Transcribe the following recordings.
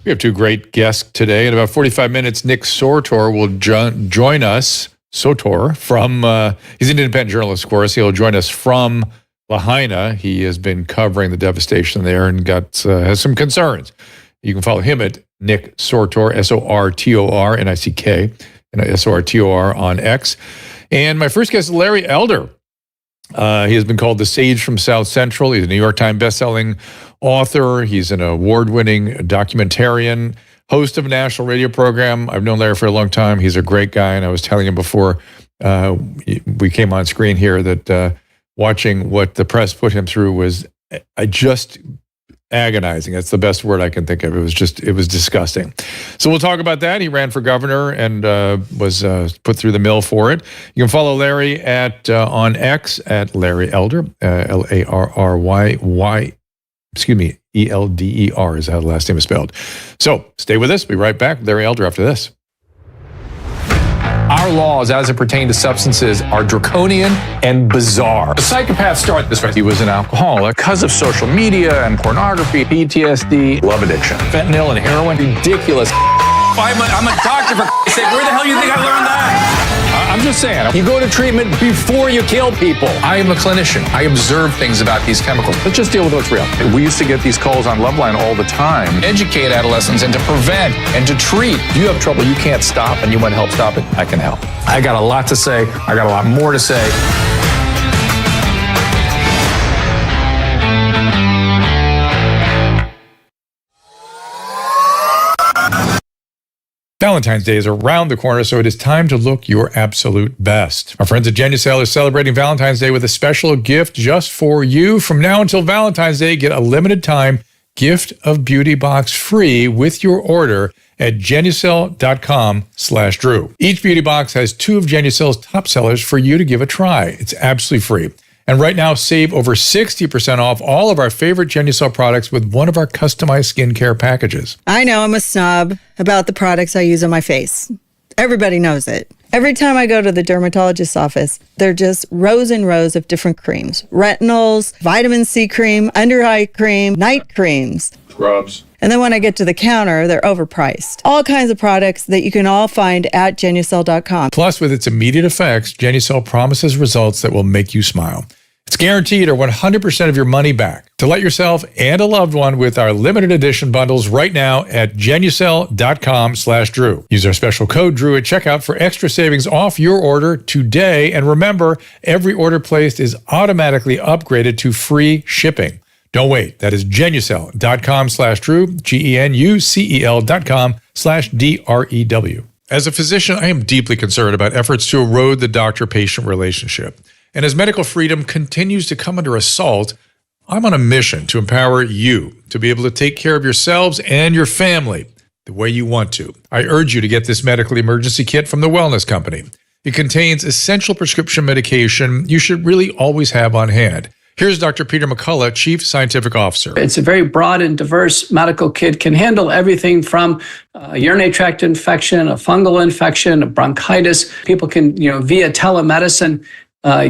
We have two great guests today. In about 45 minutes, Nick Sortor will join us. Sotor from, he's an independent journalist, of course. He'll join us from Lahaina. He has been covering the devastation there and has some concerns. You can follow him at Nick Sortor, Sortor, Nick, and Sortor on X. And my first guest is Larry Elder. He has been called the Sage from South Central. He's a New York Times bestselling author. He's an award-winning documentarian, host of a national radio program. I've known Larry for a long time. He's a great guy, and I was telling him before we came on screen here that watching what the press put him through was just agonizing. That's the best word I can think of. It was disgusting. So we'll talk about that. He ran for governor and was put through the mill for it. You can follow Larry on X at Larry Elder, Elder is how the last name is spelled. So stay with us. Be right back. Larry Elder after this. Our laws as it pertains to substances are draconian and bizarre. The psychopaths start this way. He was an alcoholic because of social media and pornography, PTSD, love addiction, fentanyl and heroin. Ridiculous. I'm a doctor, for sake. Where the hell do you think I learned that? I'm just saying, you go to treatment before you kill people. I am a clinician. I observe things about these chemicals. Let's just deal with what's real. We used to get these calls on Loveline all the time. Educate adolescents and to prevent and to treat. If you have trouble you can't stop and you want to help stop it, I can help. I got a lot to say. I got a lot more to say. Valentine's Day is around the corner, so it is time to look your absolute best. Our friends at Genucel are celebrating Valentine's Day with a special gift just for you. From now until Valentine's Day, get a limited time gift of beauty box free with your order at Genucel.com/Drew. Each beauty box has 2 of Genucel's top sellers for you to give a try. It's absolutely free. And right now, save over 60% off all of our favorite Genucel products with one of our customized skincare packages. I know I'm a snob about the products I use on my face. Everybody knows it. Every time I go to the dermatologist's office, they're just rows and rows of different creams. Retinols, vitamin C cream, under eye cream, night creams. Scrubs. And then when I get to the counter, they're overpriced. All kinds of products that you can all find at Genucel.com. Plus, with its immediate effects, Genucel promises results that will make you smile. It's guaranteed or 100% of your money back. To let yourself and a loved one with our limited edition bundles right now at Genucel.com/Drew. Use our special code Drew at checkout for extra savings off your order today. And remember, every order placed is automatically upgraded to free shipping. Don't wait. That is Genucel.com/Drew, GENUCEL.com/DREW. As a physician, I am deeply concerned about efforts to erode the doctor-patient relationship. And as medical freedom continues to come under assault, I'm on a mission to empower you to be able to take care of yourselves and your family the way you want to. I urge you to get this medical emergency kit from the Wellness Company. It contains essential prescription medication you should really always have on hand. Here's Dr. Peter McCullough, Chief Scientific Officer. It's a very broad and diverse medical kit, can handle everything from a urinary tract infection, a fungal infection, a bronchitis. People can, via telemedicine,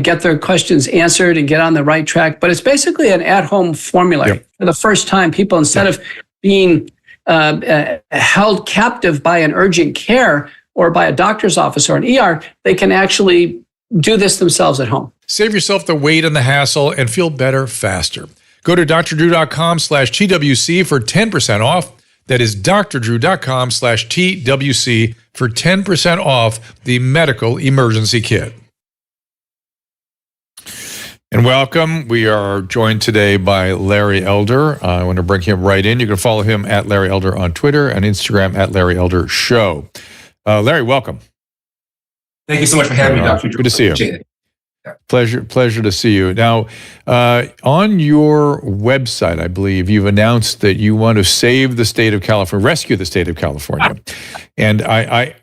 get their questions answered and get on the right track. But it's basically an at-home formulary. Yep. For the first time, people, instead of being held captive by an urgent care or by a doctor's office or an ER, they can actually do this themselves at home. Save yourself the wait and the hassle and feel better faster. Go to drdrew.com/TWC for 10% off. That is drdrew.com/TWC for 10% off the medical emergency kit. And welcome. We are joined today by Larry Elder. I want to bring him right in. You can follow him at Larry Elder on Twitter and Instagram at Larry Elder Show. Larry, welcome. Thank you so much for having me, Dr. Good to see you. Pleasure to see you. Now, on your website, I believe you've announced that you want to save the state of California, rescue the state of California. And that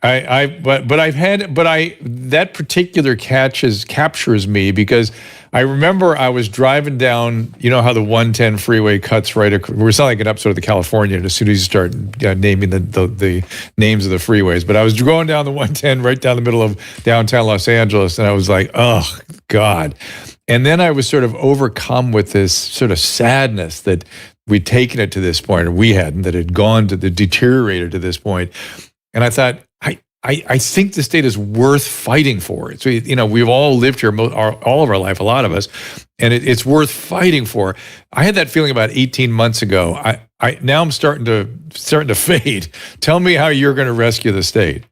particular captures me because I remember I was driving down, you know how the 110 freeway cuts right, we're sounding like an episode of the California as soon as you start naming the names of the freeways. But I was going down the 110 right down the middle of downtown Los Angeles, and I was like, oh, God. And then I was sort of overcome with this sort of sadness that we'd taken it to this point, or we hadn't, that had gone to the deteriorated to this point. And I thought, I think the state is worth fighting for. So, we've all lived here all of our life, a lot of us, and it's worth fighting for. I had that feeling about 18 months ago. Now I'm starting to fade. Tell me how you're going to rescue the state.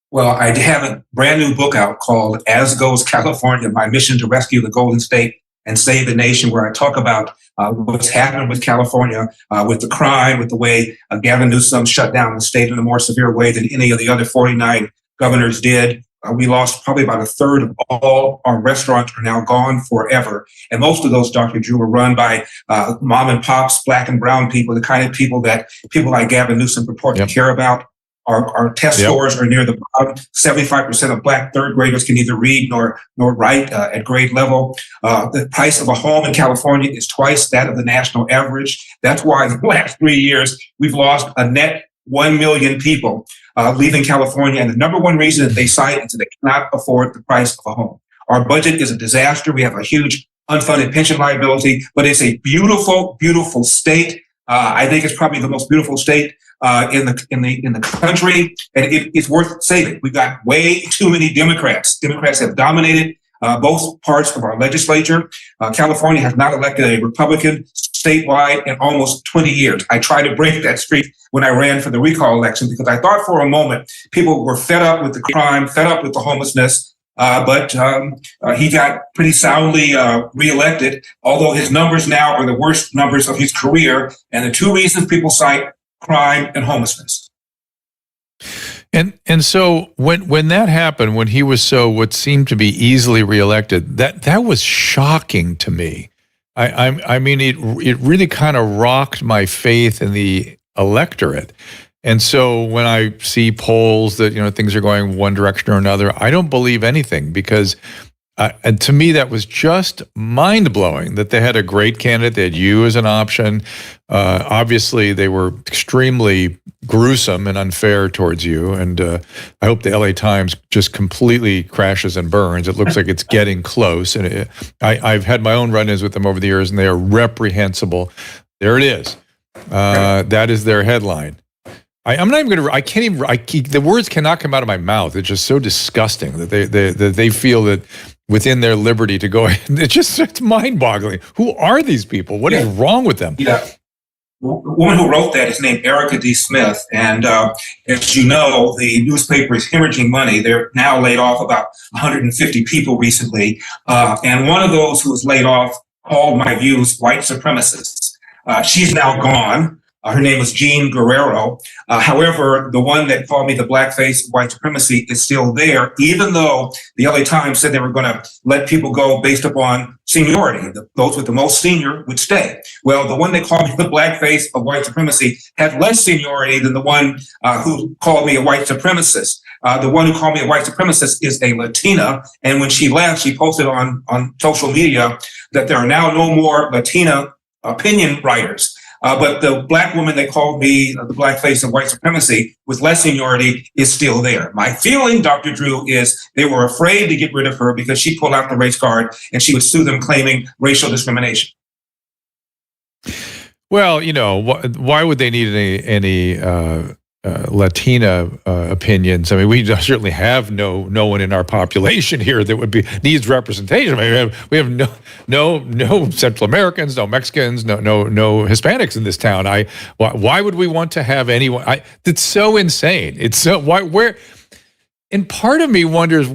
Well, I have a brand new book out called As Goes California, My Mission to Rescue the Golden State and Save the Nation, where I talk about what's happened with California, with the crime, with the way Gavin Newsom shut down the state in a more severe way than any of the other 49 governors did. We lost probably about a third of all our restaurants are now gone forever. And most of those, Dr. Drew, were run by mom and pops, black and brown people, the kind of people that people like Gavin Newsom purport to care about. Our test scores are near the bottom. 75% of black third graders can neither read nor write at grade level. The price of a home in California is twice that of the national average. That's why in the last 3 years, we've lost a net 1 million people leaving California. And the number one reason that they cite is that they cannot afford the price of a home. Our budget is a disaster. We have a huge unfunded pension liability, but it's a beautiful, beautiful state. I think it's probably the most beautiful state in the country, and it's worth saving. We've got way too many Democrats. Democrats have dominated both parts of our legislature. California has not elected a Republican statewide in almost 20 years. I tried to break that streak when I ran for the recall election because I thought for a moment people were fed up with the crime, fed up with the homelessness. But he got pretty soundly reelected, although his numbers now are the worst numbers of his career. And the two reasons people cite: crime and homelessness. And so when that happened, when he was what seemed to be easily reelected, that was shocking to me. I mean, it really kind of rocked my faith in the electorate. And so when I see polls that, things are going one direction or another, I don't believe anything because, and to me, that was just mind-blowing that they had a great candidate. They had you as an option. Obviously, they were extremely gruesome and unfair towards you. And I hope the LA Times just completely crashes and burns. It looks like it's getting close. And I've had my own run-ins with them over the years, and they are reprehensible. There it is. That is their headline. I'm not even going to. I can't even. The words cannot come out of my mouth. It's just so disgusting that they feel that within their liberty to go. It's mind-boggling. Who are these people? What is wrong with them? Yeah, the woman who wrote that is named Erica D. Smith, and as you know, the newspaper is hemorrhaging money. They're now laid off about 150 people recently, and one of those who was laid off called my views white supremacists. She's now gone. Her name was Jean Guerrero. However, the one that called me the blackface of white supremacy is still there, even though the LA Times said they were going to let people go based upon seniority. Those with the most senior would stay. Well, the one that called me the blackface of white supremacy had less seniority than the one who called me a white supremacist. The one who called me a white supremacist is a Latina. And when she left, she posted on social media that there are now no more Latina opinion writers. But the black woman that called me the blackface of white supremacy with less seniority is still there. My feeling, Dr. Drew, is they were afraid to get rid of her because she pulled out the race card and she would sue them claiming racial discrimination. Well, why would they need any Latina opinions? I mean, we certainly have no one in our population here that needs representation. I mean, we have no Central Americans, no Mexicans, no Hispanics in this town. Why would we want to have anyone? It's so insane. It's so where. And part of me wonders.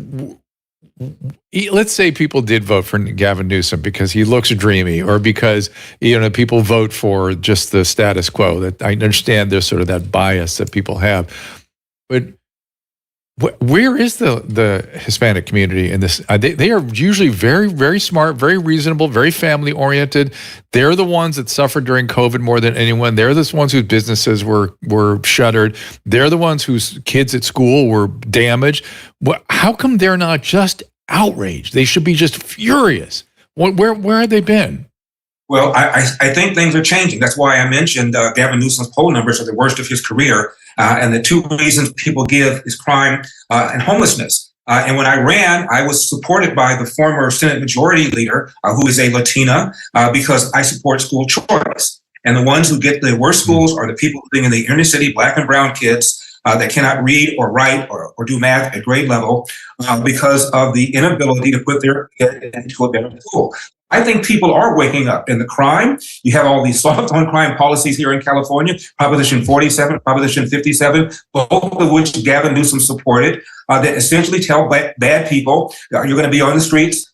Let's say people did vote for Gavin Newsom because he looks dreamy, or because people vote for just the status quo. That I understand there's sort of that bias that people have, but where is the Hispanic community in this? They are usually very, very smart, very reasonable, very family oriented. They're the ones that suffered during COVID more than anyone. They're the ones whose businesses were shuttered. They're the ones whose kids at school were damaged. How come they're not just outraged? They should be just furious. Where have they been? Well, I think things are changing. That's why I mentioned Gavin Newsom's poll numbers are the worst of his career. And the two reasons people give is crime and homelessness. And when I ran, I was supported by the former Senate Majority Leader, who is a Latina, because I support school choice. And the ones who get the worst schools are the people living in the inner city, black and brown kids that cannot read or write or do math at grade level because of the inability to put their kid into a better school. I think people are waking up. In the crime, you have all these soft on crime policies here in California, Proposition 47, Proposition 57, both of which Gavin Newsom supported, that essentially tell bad people, you're going to be on the streets.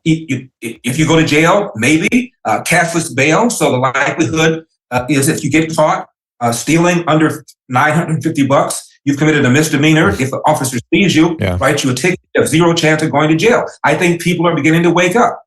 If you go to jail, maybe cashless bail. So the likelihood is if you get caught stealing under $950, you've committed a misdemeanor. If the officer sees you, writes you a ticket, you have zero chance of going to jail. I think people are beginning to wake up.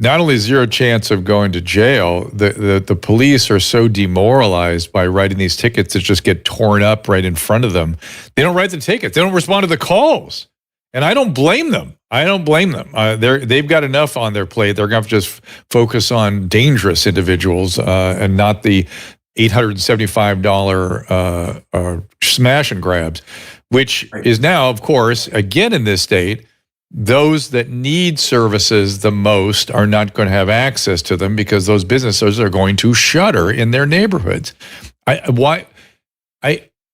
Not only zero chance of going to jail, the police are so demoralized by writing these tickets that just get torn up right in front of them. They don't write the tickets. They don't respond to the calls. And I don't blame them. They've got enough on their plate. They're going to just focus on dangerous individuals and not the $875 smash and grabs, which is now, of course, again in this state, those that need services the most are not going to have access to them because those businesses are going to shutter in their neighborhoods.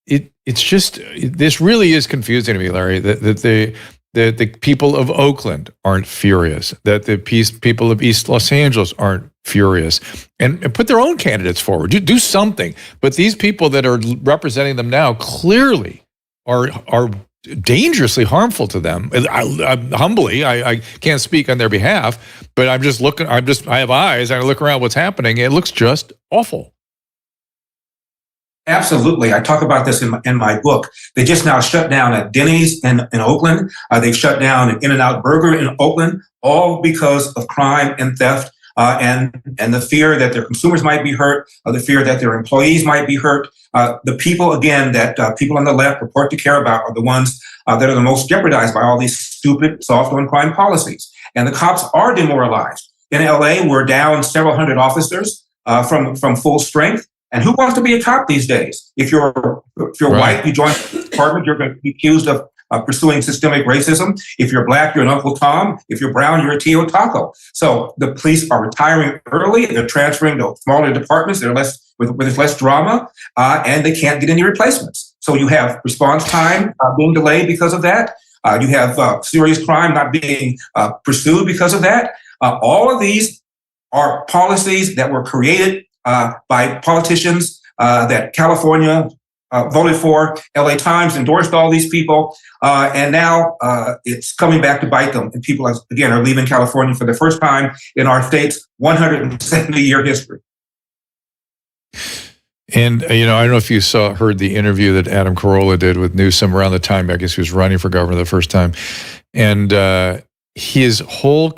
It's just, this really is confusing to me, Larry, that the people of Oakland aren't furious, that the people of East Los Angeles aren't furious, and put their own candidates forward. Do something. But these people that are representing them now clearly are dangerously harmful to them. I can't speak on their behalf, but I'm just looking, I have eyes, and I look around what's happening. It looks just awful. Absolutely. I talk about this in my book. They just now shut down at Denny's in Oakland. They've shut down an In-N-Out Burger in Oakland, all because of crime and theft and the fear that their consumers might be hurt, the fear that their employees might be hurt. The people, again, that people on the left report to care about are the ones that are the most jeopardized by all these stupid soft on crime policies. And the cops are demoralized. In LA, we're down several hundred officers from full strength. And who wants to be a cop these days? If you're white, you join the department, you're going to be accused of pursuing systemic racism. If you're black, you're an Uncle Tom. If you're brown, you're a Tio Taco. So the police are retiring early. They're transferring to smaller departments that are with less drama, and they can't get any replacements. So you have response time being delayed because of that. You have serious crime not being pursued because of that. All of these are policies that were created by politicians that California voted for. LA Times endorsed all these people, and now it's coming back to bite them. And people, again, are leaving California for the first time in our state's 170-year history. And, I don't know if you heard the interview that Adam Carolla did with Newsom around the time, I guess he was running for governor the first time. And his whole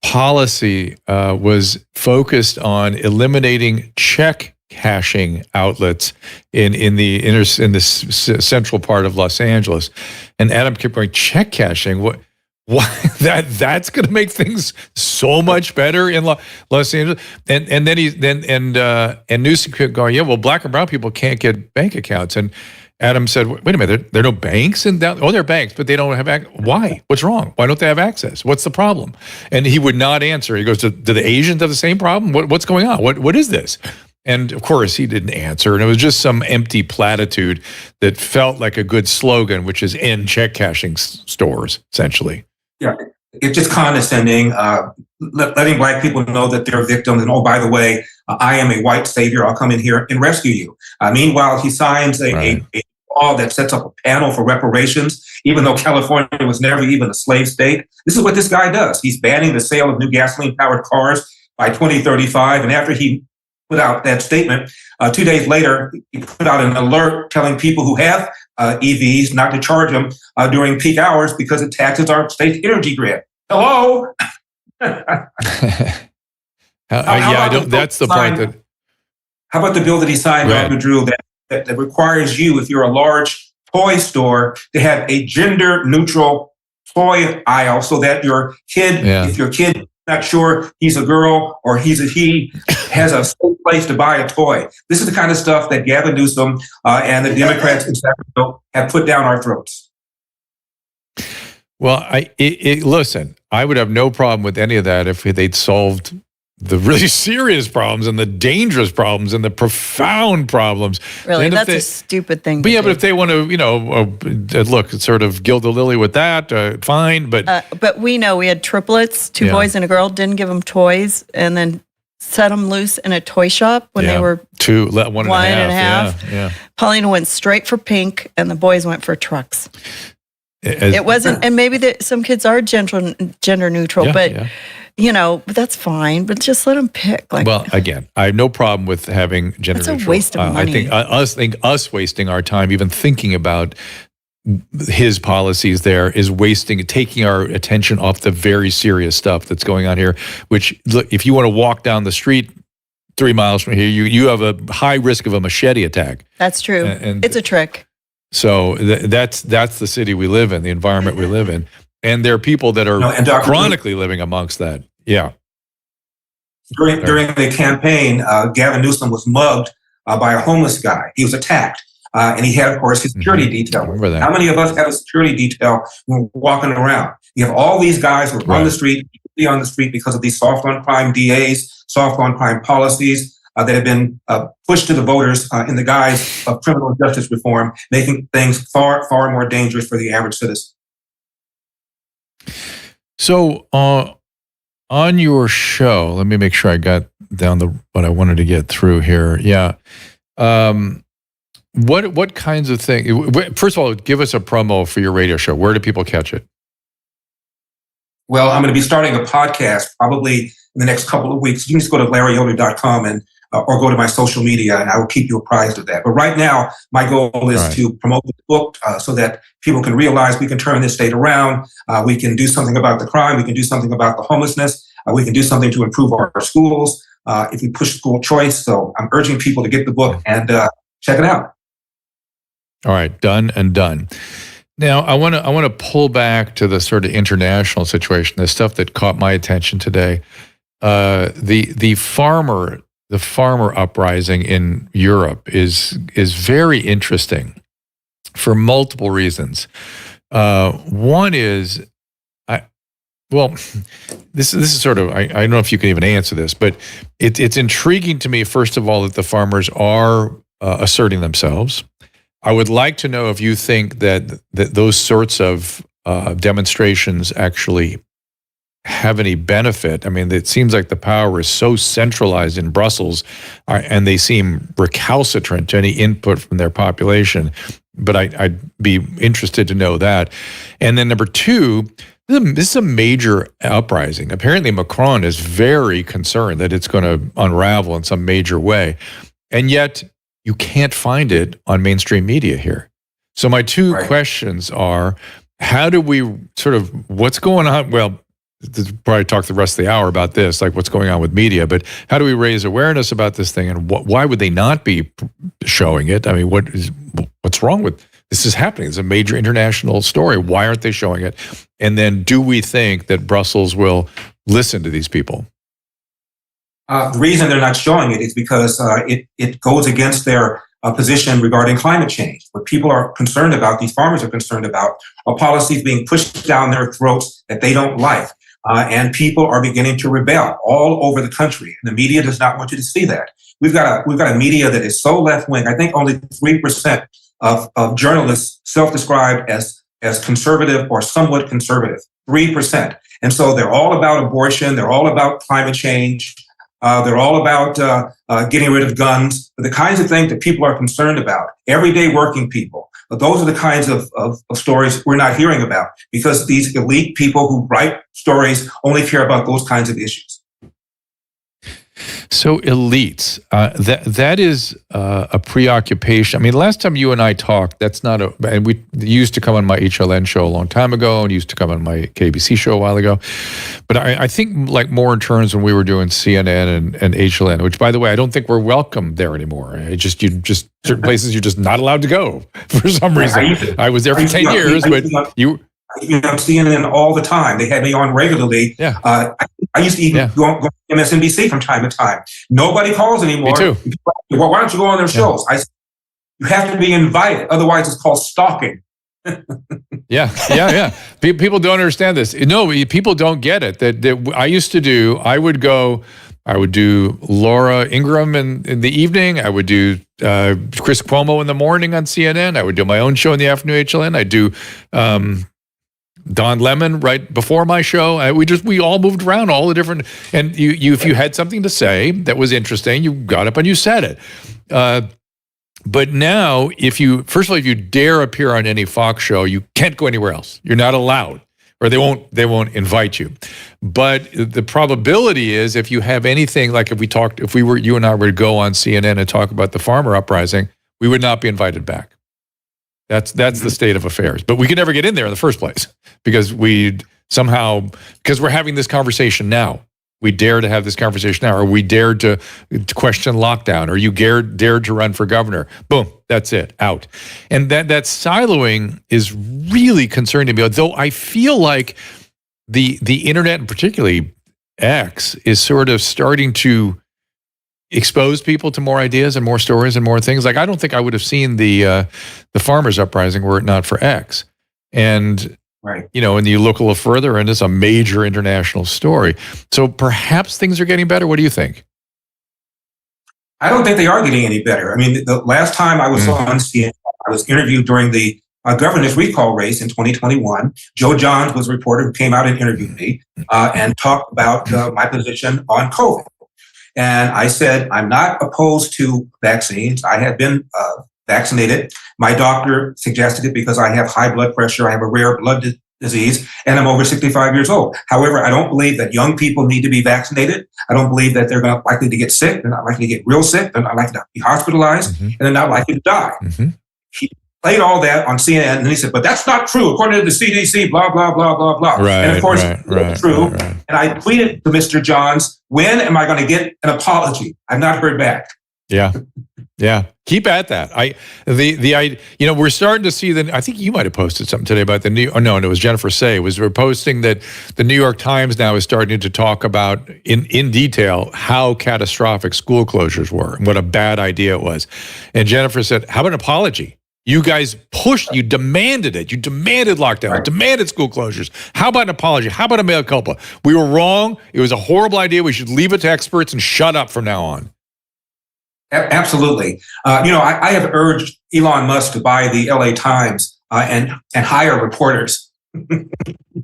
policy was focused on eliminating check cashing outlets in the central part of Los Angeles. And Adam kept going, check cashing? What? Why that's going to make things so much better in Los Angeles? And then Newsom kept going, yeah, well, black and brown people can't get bank accounts. And Adam said, wait a minute, there are no banks in down. Oh, there are banks, but they don't have access. Why? What's wrong? Why don't they have access? What's the problem? And he would not answer. He goes, do the Asians have the same problem? What's going on? What is this? And of course, he didn't answer. And it was just some empty platitude that felt like a good slogan, which is end check cashing stores, essentially. Yeah, it's just condescending, letting black people know that they're victims. And, oh, by the way, I am a white savior. I'll come in here and rescue you. Meanwhile, he signs a law that sets up a panel for reparations, even though California was never even a slave state. This is what this guy does. He's banning the sale of new gasoline-powered cars by 2035. And after he put out that statement, 2 days later, he put out an alert telling people who have EVs not to charge them during peak hours because it taxes our state's energy grid. Hello? That's the point that. How about the bill that he signed, Dr. Drew, that requires you, if you're a large toy store, to have a gender-neutral toy aisle so that your kid, if your kid not sure he's a girl or he's a he, has a safe place to buy a toy. This is the kind of stuff that Gavin Newsom and the Democrats in Sacramento have put down our throats. Well, listen, I would have no problem with any of that if they'd solved the really serious problems and the dangerous problems and the profound problems. Really, that's a stupid thing. But yeah, but if they want to, look, sort of gild the lily with that, fine. But we know we had triplets, two boys and a girl, didn't give them toys, and then set them loose in a toy shop when they were one and a half. Yeah. Paulina went straight for pink, and the boys went for trucks. It wasn't, and maybe some kids are gender neutral, but that's fine. But just let them pick. Well, again, I have no problem with having gender neutral. It's a waste of money. I think us wasting our time even thinking about his policies there is taking our attention off the very serious stuff that's going on here. Which, look, if you want to walk down the street 3 miles from here, you have a high risk of a machete attack. That's true. And it's a trick. So that's the city we live in, the environment we live in. And there are people that are chronically living amongst that. Yeah. During the campaign, Gavin Newsom was mugged by a homeless guy. He was attacked. And he had, of course, his security detail. Remember that. How many of us have a security detail when we're walking around? You have all these guys who are on the street because of these soft on crime DAs, soft on crime policies that have been pushed to the voters in the guise of criminal justice reform, making things far, far more dangerous for the average citizen. So on your show, let me make sure I got down what I wanted to get through here. Yeah. What kinds of things? First of all, give us a promo for your radio show. Where do people catch it? Well, I'm going to be starting a podcast probably in the next couple of weeks. You can just go to larryyoder.com and or go to my social media, and I will keep you apprised of that. But right now, my goal is to promote the book so that people can realize we can turn this state around. We can do something about the crime. We can do something about the homelessness. We can do something to improve our schools if we push school choice. So I'm urging people to get the book and check it out. All right, done and done. Now, I want to pull back to the sort of international situation, the stuff that caught my attention today. The farmer uprising in Europe is very interesting for multiple reasons. One is, this is sort of, I don't know if you can even answer this, but it's intriguing to me, first of all, that the farmers are asserting themselves. I would like to know if you think that those sorts of demonstrations actually have any benefit. I mean, it seems like the power is so centralized in Brussels, and they seem recalcitrant to any input from their population. But I'd be interested to know that. And then number two, this is a major uprising. Apparently, Macron is very concerned that it's going to unravel in some major way. And yet, you can't find it on mainstream media here. So my two questions are, how do we what's going on? Well, probably talk the rest of the hour about this, like what's going on with media, but how do we raise awareness about this thing, and why would they not be showing it? I mean, what's wrong with this is happening? It's a major international story. Why aren't they showing it? And then do we think that Brussels will listen to these people? The reason they're not showing it is because it goes against their position regarding climate change. What people are concerned about, these farmers are concerned about, are policies being pushed down their throats that they don't like. And people are beginning to rebel all over the country. And the media does not want you to see that. We've got a media that is so left-wing. I think only 3% of journalists self-described as conservative or somewhat conservative. 3%. And so they're all about abortion. They're all about climate change. They're all about getting rid of guns, the kinds of things that people are concerned about, everyday working people. But those are the kinds of stories we're not hearing about, because these elite people who write stories only care about those kinds of issues. So elites, that is a preoccupation. I mean, last time you and I talked, and we used to come on my HLN show a long time ago, and used to come on my KBC show a while ago. But I think like more in terms when we were doing CNN and HLN, which, by the way, I don't think we're welcome there anymore. Certain places you're just not allowed to go for some reason. I was there for 10 years, but you. CNN all the time. They had me on regularly. Yeah. I used to even go on MSNBC from time to time. Nobody calls anymore. Me too. Well, why don't you go on their shows? I said, you have to be invited. Otherwise, it's called stalking. Yeah. People don't understand this. No, people don't get it. That I used to do. I would do Laura Ingraham in the evening. I would do Chris Cuomo in the morning on CNN. I would do my own show in the afternoon, HLN. I'd do Don Lemon right before my show. We all moved around all the different. And if you had something to say that was interesting, you got up and you said it. But now, first of all, if you dare appear on any Fox show, you can't go anywhere else. You're not allowed, or they won't invite you. But the probability is, if you have anything like you and I were to go on CNN and talk about the farmer uprising, we would not be invited back. That's the state of affairs. But we could never get in there in the first place because we're having this conversation now. We dare to have this conversation now, or we dared to question lockdown, or you dared to run for governor. Boom, that's it, out. And that siloing is really concerning to me, though I feel like the internet, and particularly X, is sort of starting to expose people to more ideas and more stories and more things. Like, I don't think I would have seen the farmers' uprising were it not for X. And right. And you look a little further, and it's a major international story. So perhaps things are getting better. What do you think? I don't think they are getting any better. I mean, the last time I was on CNN, I was interviewed during the governor's recall race in 2021. Joe Johns was a reporter who came out and interviewed me and talked about my position on COVID. And I said, I'm not opposed to vaccines. I have been vaccinated. My doctor suggested it because I have high blood pressure. I have a rare blood disease, and I'm over 65 years old. However, I don't believe that young people need to be vaccinated. I don't believe that they're likely to get sick. They're not likely to get real sick. They're not likely to be hospitalized, and they're not likely to die. He played all that on CNN, and he said, but that's not true. According to the CDC, blah, blah, blah, blah, blah. Right, and of course, it's true. Right. And I tweeted to Mr. Johns, when am I going to get an apology? I've not heard back. Yeah. Keep at that. We're starting to see I think you might have posted something today about it was Jennifer Say. We're posting that the New York Times now is starting to talk about in detail how catastrophic school closures were and what a bad idea it was. And Jennifer said, how about an apology? You guys you demanded it. You demanded lockdown, demanded school closures. How about an apology? How about a mea culpa? We were wrong. It was a horrible idea. We should leave it to experts and shut up from now on. Absolutely. I have urged Elon Musk to buy the LA Times and hire reporters.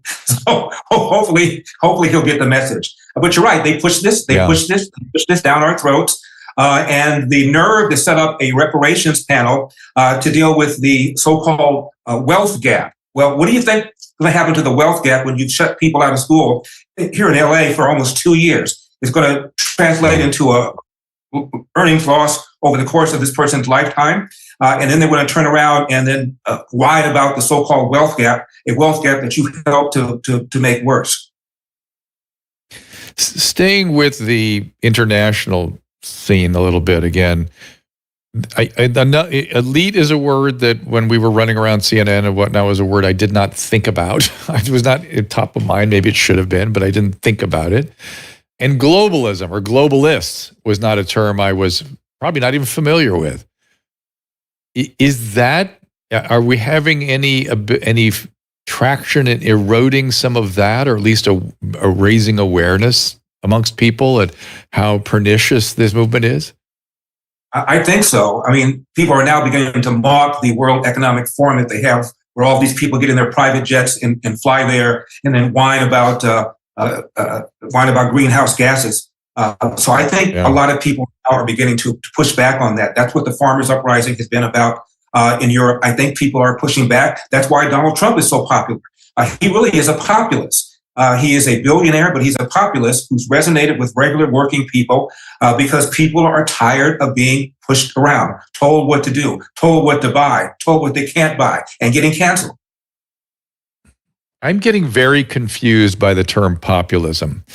So hopefully he'll get the message. But you're right. They push this down our throats. And the nerve to set up a reparations panel to deal with the so-called wealth gap. Well, what do you think is going to happen to the wealth gap when you shut people out of school here in LA for almost 2 years? It's going to translate into a earnings loss over the course of this person's lifetime. And then they're going to turn around and then whine about the so-called wealth gap, a wealth gap that you helped to make worse. Staying with the international scene a little bit again, elite is a word that when we were running around CNN and whatnot was a word I did not think about. It was not top of mind. Maybe it should have been, but I didn't think about it. And globalism or globalists was not a term I was probably not even familiar with. Are we having any traction in eroding some of that, or at least a raising awareness amongst people at how pernicious this movement is? I think so. I mean, people are now beginning to mock the World Economic Forum that they have, where all these people get in their private jets and fly there and then whine about greenhouse gases. So I think a lot of people now are beginning to push back on that. That's what the farmers' uprising has been about in Europe. I think people are pushing back. That's why Donald Trump is so popular. He really is a populist. He is a billionaire, but he's a populist who's resonated with regular working people because people are tired of being pushed around, told what to do, told what to buy, told what they can't buy, and getting canceled. I'm getting very confused by the term populism.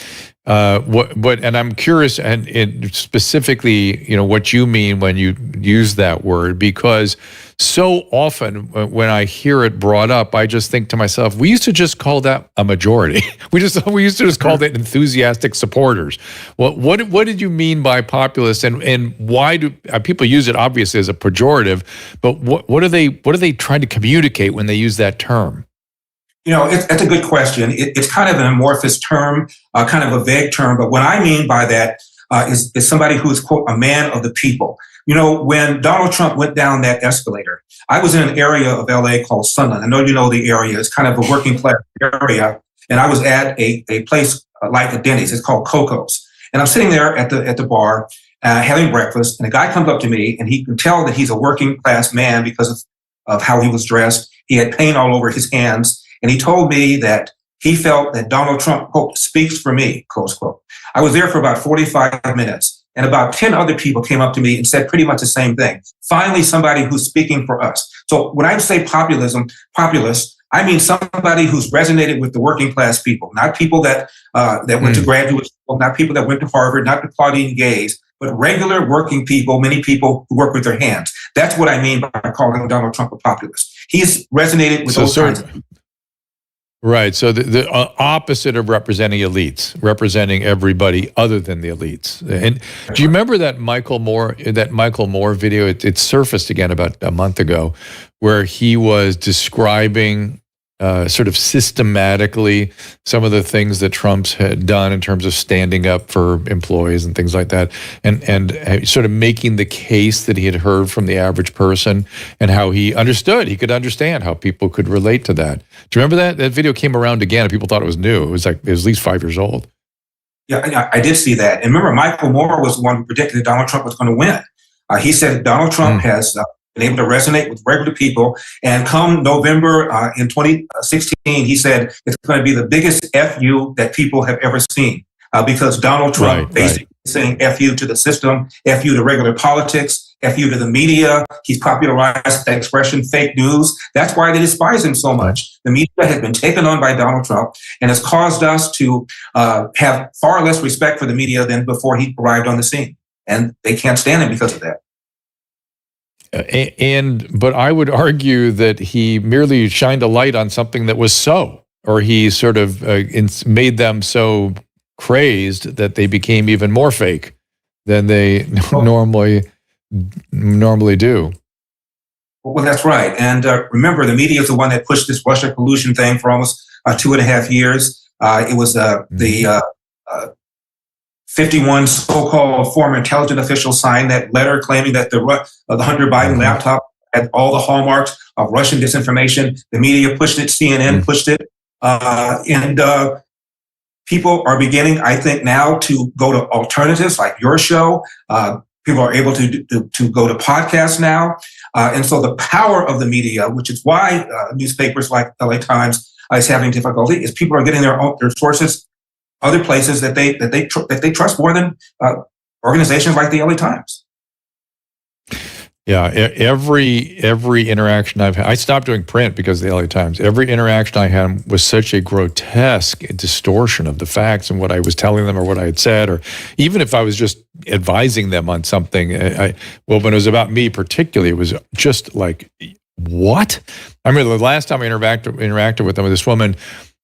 And I'm curious, and specifically, what you mean when you use that word, because so often when I hear it brought up, I just think to myself, we used to just call that a majority. we used to just call that enthusiastic supporters. What did you mean by populist, and why do people use it obviously as a pejorative? But what are they trying to communicate when they use that term? It's a good question. It's kind of an amorphous term, kind of a vague term. But what I mean by that is somebody who is, quote, a man of the people. When Donald Trump went down that escalator, I was in an area of LA called Sunland. I know you know the area. It's kind of a working class area. And I was at a place like a Denny's. It's called Coco's. And I'm sitting there at the bar having breakfast. And a guy comes up to me, and he can tell that he's a working class man because of how he was dressed. He had paint all over his hands. And he told me that he felt that Donald Trump, quote, speaks for me, close quote. I was there for about 45 minutes, and about 10 other people came up to me and said pretty much the same thing. Finally, somebody who's speaking for us. So when I say populist, I mean somebody who's resonated with the working class people, not people that went to graduate school, not people that went to Harvard, not the Claudine Gays, but regular working people, many people who work with their hands. That's what I mean by calling Donald Trump a populist. He's resonated with those kinds of people. Right. So the opposite of representing elites, representing everybody other than the elites. And do you remember that Michael Moore video? It surfaced again about a month ago, where he was describing sort of systematically some of the things that Trump's had done in terms of standing up for employees and things like that, and sort of making the case that he had heard from the average person, and how he could understand how people could relate to that. Do you remember that? That video came around again, and people thought it was new. It was at least 5 years old. Yeah, I did see that. And remember, Michael Moore was the one who predicted that Donald Trump was going to win. He said Donald Trump has been able to resonate with regular people. And come November in 2016, he said it's going to be the biggest FU that people have ever seen, because Donald Trump basically saying FU to the system, FU to regular politics, FU to the media. He's popularized the expression fake news. That's why they despise him so much. The media has been taken on by Donald Trump and has caused us to have far less respect for the media than before he arrived on the scene. And they can't stand him because of that. But I would argue that he merely shined a light on something that was so, or he sort of made them so crazed that they became even more fake than they normally do. Well, that's right. And remember, the media is the one that pushed this Russia collusion thing for almost 2.5 years. It was the 51 so-called former intelligence officials signed that letter claiming that the Hunter Biden laptop had all the hallmarks of Russian disinformation. The media pushed it, CNN pushed it. And people are beginning, I think, now to go to alternatives like your show. People are able to go to podcasts now. And so the power of the media, which is why newspapers like LA Times is having difficulty, is people are getting their sources other places that they trust more than organizations like the LA Times. Yeah, every interaction I've had, I stopped doing print because of the LA Times. Every interaction I had was such a grotesque distortion of the facts and what I was telling them or what I had said, or even if I was just advising them on something. When it was about me particularly, it was just like, what? I remember the last time I interacted with them, with this woman,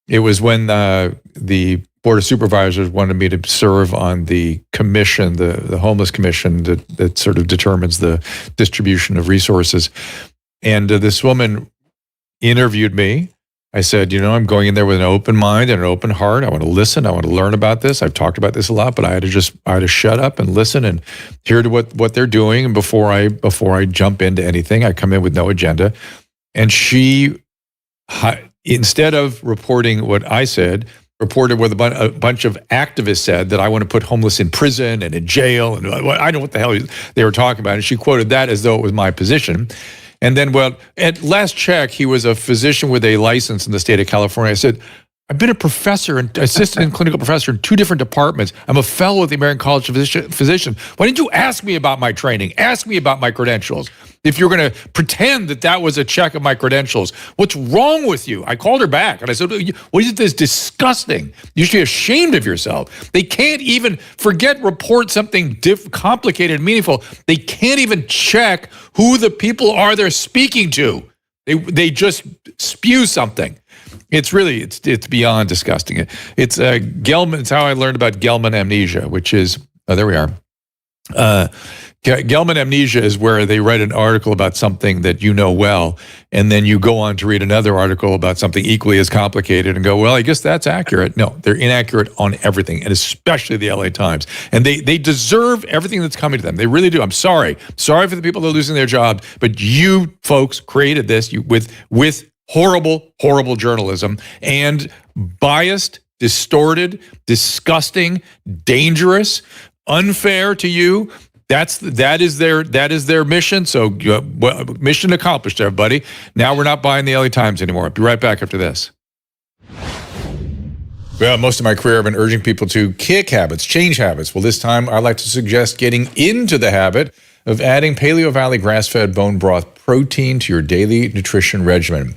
it was when the Board of Supervisors wanted me to serve on the commission, the homeless commission that sort of determines the distribution of resources. And this woman interviewed me. I said, I'm going in there with an open mind and an open heart. I want to listen. I want to learn about this. I've talked about this a lot, but I had to shut up and listen and hear to what they're doing. And before I jump into anything, I come in with no agenda. And she, instead of reporting what I said, reported what a bunch of activists said, that I want to put homeless in prison and in jail, and I don't know what the hell they were talking about. And she quoted that as though it was my position. And then, at last check, he was a physician with a license in the state of California. I said, I've been a professor and assistant and clinical professor in 2 different departments. I'm a fellow at the American College of Physicians. Why didn't you ask me about my training? Ask me about my credentials. if you're going to pretend that that was a check of my credentials. What's wrong with you? I called her back and I said, what is this? Disgusting. You should be ashamed of yourself. They can't even report something complicated and meaningful. They can't even check who the people are they're speaking to. They just spew something. It's beyond disgusting. It's Gelman. It's how I learned about Gelman amnesia, which is, there we are. Gelman amnesia is where they write an article about something that you know well, and then you go on to read another article about something equally as complicated and go, well, I guess that's accurate. No, they're inaccurate on everything, and especially the LA Times. And they deserve everything that's coming to them. They really do. I'm sorry. Sorry for the people that are losing their jobs, but you folks created this with horrible, horrible journalism and biased, distorted, disgusting, dangerous, unfair to you. That is their mission. So mission accomplished, everybody. Now we're not buying the LA Times anymore. I'll be right back after this. Well, most of my career I've been urging people to kick habits, change habits. Well, this time I'd like to suggest getting into the habit of adding Paleo Valley grass-fed bone broth protein to your daily nutrition regimen.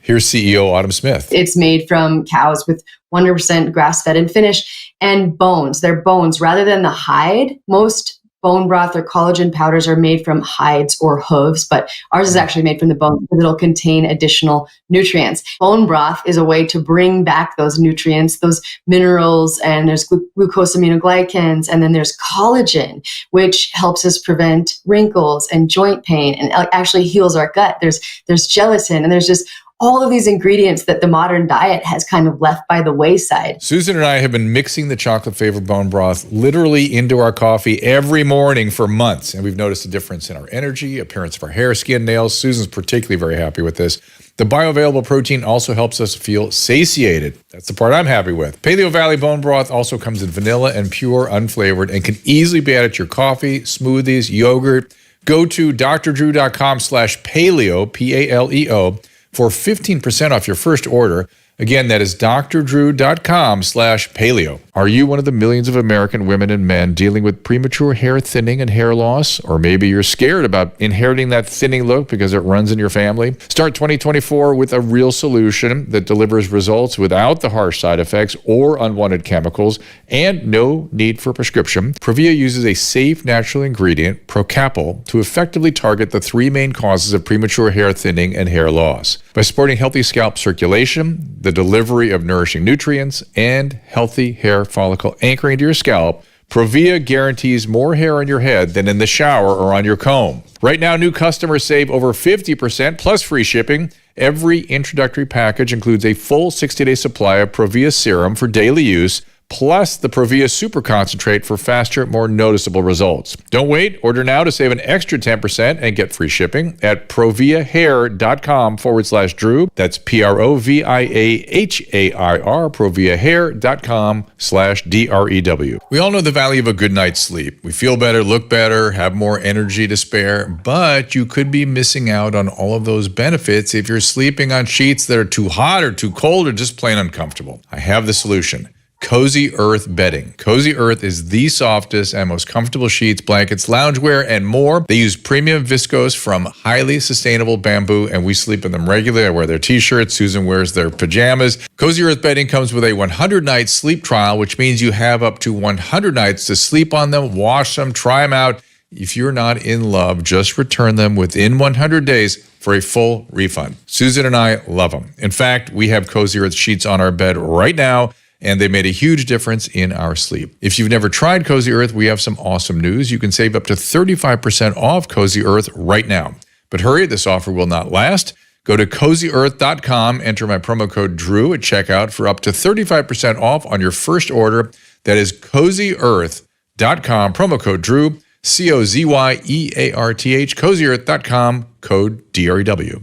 Here's CEO Autumn Smith. It's made from cows with 100% grass-fed and finished, and bones. They're bones rather than the hide. Most bone broth or collagen powders are made from hides or hooves, but ours is actually made from the bone because it'll contain additional nutrients. Bone broth is a way to bring back those nutrients, those minerals, and there's glucosaminoglycans, and then there's collagen, which helps us prevent wrinkles and joint pain and actually heals our gut. There's gelatin, and there's just all of these ingredients that the modern diet has kind of left by the wayside. Susan and I have been mixing the chocolate-flavored bone broth literally into our coffee every morning for months, and we've noticed a difference in our energy, appearance of our hair, skin, nails. Susan's particularly very happy with this. The bioavailable protein also helps us feel satiated. That's the part I'm happy with. Paleo Valley bone broth also comes in vanilla and pure, unflavored, and can easily be added to your coffee, smoothies, yogurt. Go to drdrew.com/paleo, P-A-L-E-O, for 15% off your first order. Again, that is drdrew.com/paleo. Are you one of the millions of American women and men dealing with premature hair thinning and hair loss? Or maybe you're scared about inheriting that thinning look because it runs in your family? Start 2024 with a real solution that delivers results without the harsh side effects or unwanted chemicals and no need for prescription. Provia uses a safe natural ingredient, Procapil, to effectively target the three main causes of premature hair thinning and hair loss. By supporting healthy scalp circulation, the delivery of nourishing nutrients, and healthy hair follicle anchoring to your scalp, Provia guarantees more hair on your head than in the shower or on your comb. Right now, new customers save over 50% plus free shipping. Every introductory package includes a full 60-day supply of Provia serum for daily use, plus the Provia Super Concentrate for faster, more noticeable results. Don't wait. Order now to save an extra 10% and get free shipping at proviahair.com/Drew. That's PROVIAHAIR, proviahair.com/DREW. We all know the value of a good night's sleep. We feel better, look better, have more energy to spare, but you could be missing out on all of those benefits if you're sleeping on sheets that are too hot or too cold or just plain uncomfortable. I have the solution. Cozy Earth bedding. Cozy Earth is the softest and most comfortable sheets, blankets, loungewear, and more. They use premium viscose from highly sustainable bamboo, and we sleep in them regularly. I wear their t-shirts. Susan wears their pajamas. Cozy Earth bedding comes with a 100-night sleep trial, which means you have up to 100 nights to sleep on them, wash them, try them out. If you're not in love, just return them within 100 days for a full refund. Susan and I love them. In fact, we have Cozy Earth sheets on our bed right now, and they made a huge difference in our sleep. If you've never tried Cozy Earth, we have some awesome news. You can save up to 35% off Cozy Earth right now. But hurry, this offer will not last. Go to CozyEarth.com, enter my promo code DREW at checkout for up to 35% off on your first order. That is CozyEarth.com, promo code DREW, COZYEARTH, CozyEarth.com, code DREW.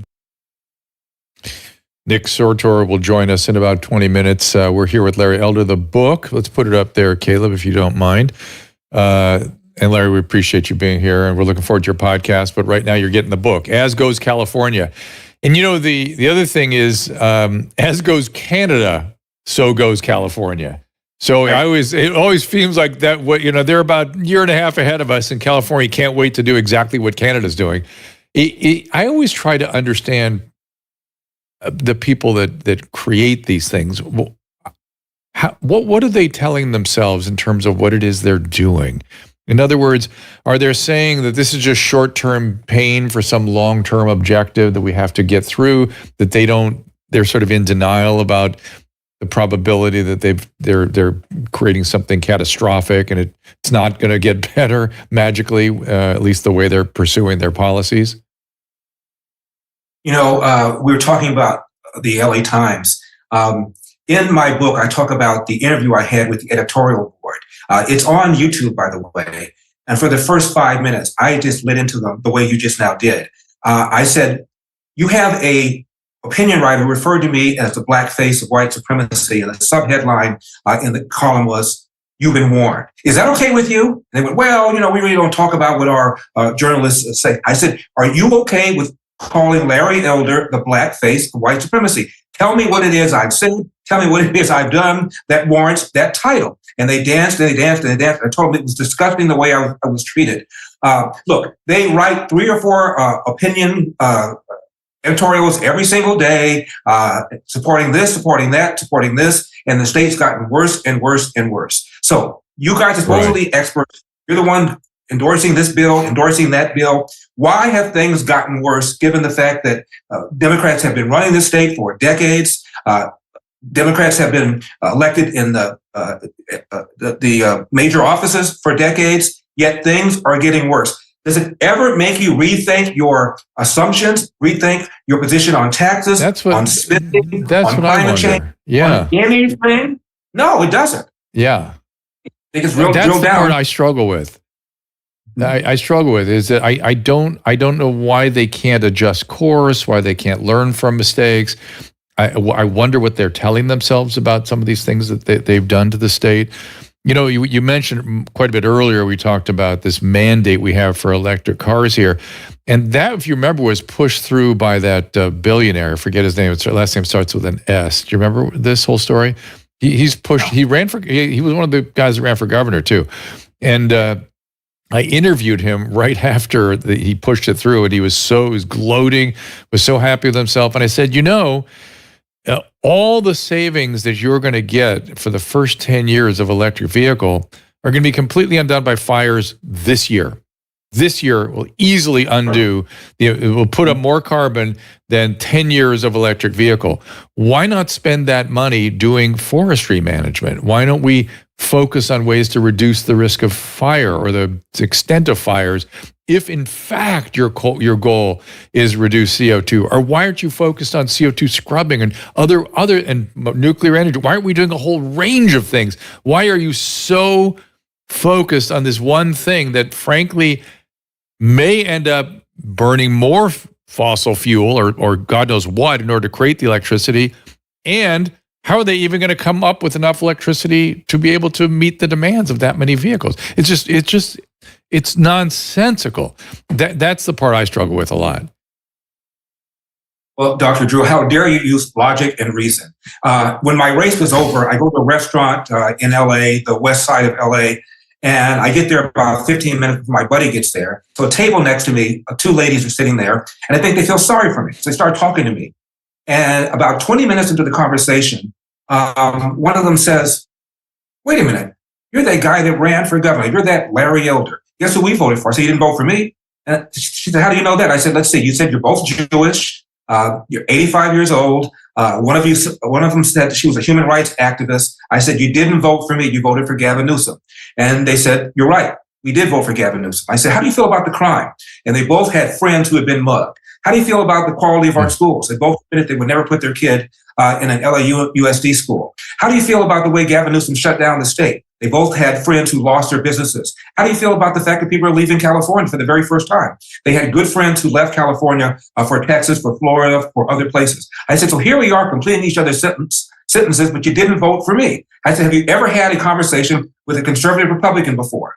Nick Sortor will join us in about 20 minutes. We're here with Larry Elder, the book. Let's put it up there, Caleb, if you don't mind. And Larry, we appreciate you being here, and we're looking forward to your podcast. But right now, you're getting the book, As Goes California. And you know, the other thing is, as goes Canada, so goes California. So it always seems like that. They're about a year and a half ahead of us, and California can't wait to do exactly what Canada's doing. I always try to understand the people that create these things. What are they telling themselves in terms of what it is they're doing? In other words, are they saying that this is just short-term pain for some long-term objective that we have to get through, that they're sort of in denial about the probability that they're creating something catastrophic and it's not going to get better magically, at least the way they're pursuing their policies? We were talking about the LA Times. In my book, I talk about the interview I had with the editorial board. It's on YouTube, by the way. And for the first 5 minutes, I just lit into them the way you just now did. I said, you have a opinion writer who referred to me as the black face of white supremacy, and the subheadline in the column was, "You've been warned." Is that okay with you? And they went, well, we really don't talk about what our journalists say. I said, are you okay with calling Larry Elder the black face of white supremacy? Tell me what it is I've said. Tell me what it is I've done that warrants that title. And they danced and they danced and they danced. I told them it was disgusting the way I was treated. Look, they write 3 or 4 opinion editorials every single day, supporting this, supporting that, supporting this, and the state's gotten worse and worse and worse. So you guys are supposedly experts. You're the one endorsing this bill, endorsing that bill. Why have things gotten worse given the fact that Democrats have been running this state for decades? Democrats have been elected in the major offices for decades, yet things are getting worse. Does it ever make you rethink your assumptions, rethink your position on taxes, on spending, on climate change, on anything? No, it doesn't. Yeah. That's the part I struggle with. I struggle with is that I don't know why they can't adjust course, why they can't learn from mistakes. I wonder what they're telling themselves about some of these things that they've done to the state. You mentioned quite a bit earlier, we talked about this mandate we have for electric cars here. And that, if you remember, was pushed through by that billionaire. I forget his name. His last name starts with an S. Do you remember this whole story? He's pushed. He ran for. He was one of the guys that ran for governor too. And I interviewed him right after he pushed it through, and he was gloating, was so happy with himself. And I said, all the savings that you're going to get for the first 10 years of electric vehicle are going to be completely undone by fires this year. This year will easily undo, it will put up more carbon than 10 years of electric vehicle. Why not spend that money doing forestry management? Why don't we focus on ways to reduce the risk of fire or the extent of fires if in fact your goal is reduce CO2? Or why aren't you focused on CO2 scrubbing and other and nuclear energy? Why aren't we doing a whole range of things? Why are you so focused on this one thing that frankly may end up burning more fossil fuel or God knows what in order to create the electricity? And how are they even going to come up with enough electricity to be able to meet the demands of that many vehicles? It's nonsensical. That's the part I struggle with a lot. Well, Dr. Drew, how dare you use logic and reason? When my race was over, I go to a restaurant in LA, the west side of LA, and I get there about 15 minutes before my buddy gets there. So a table next to me, 2 ladies are sitting there, and I think they feel sorry for me. So they start talking to me. And about 20 minutes into the conversation, one of them says, wait a minute, you're that guy that ran for governor. You're that Larry Elder. Guess who we voted for? So you didn't vote for me? And she said, how do you know that? I said, let's see. You said you're both Jewish. You're 85 years old. One of them said she was a human rights activist. I said, you didn't vote for me. You voted for Gavin Newsom. And they said, you're right. We did vote for Gavin Newsom. I said, how do you feel about the crime? And they both had friends who had been mugged. How do you feel about the quality of our schools? They both admitted they would never put their kid in an LAUSD school. How do you feel about the way Gavin Newsom shut down the state? They both had friends who lost their businesses. How do you feel about the fact that people are leaving California for the very first time? They had good friends who left California for Texas, for Florida, for other places. I said, so here we are completing each other's sentences, but you didn't vote for me. I said, have you ever had a conversation with a conservative Republican before?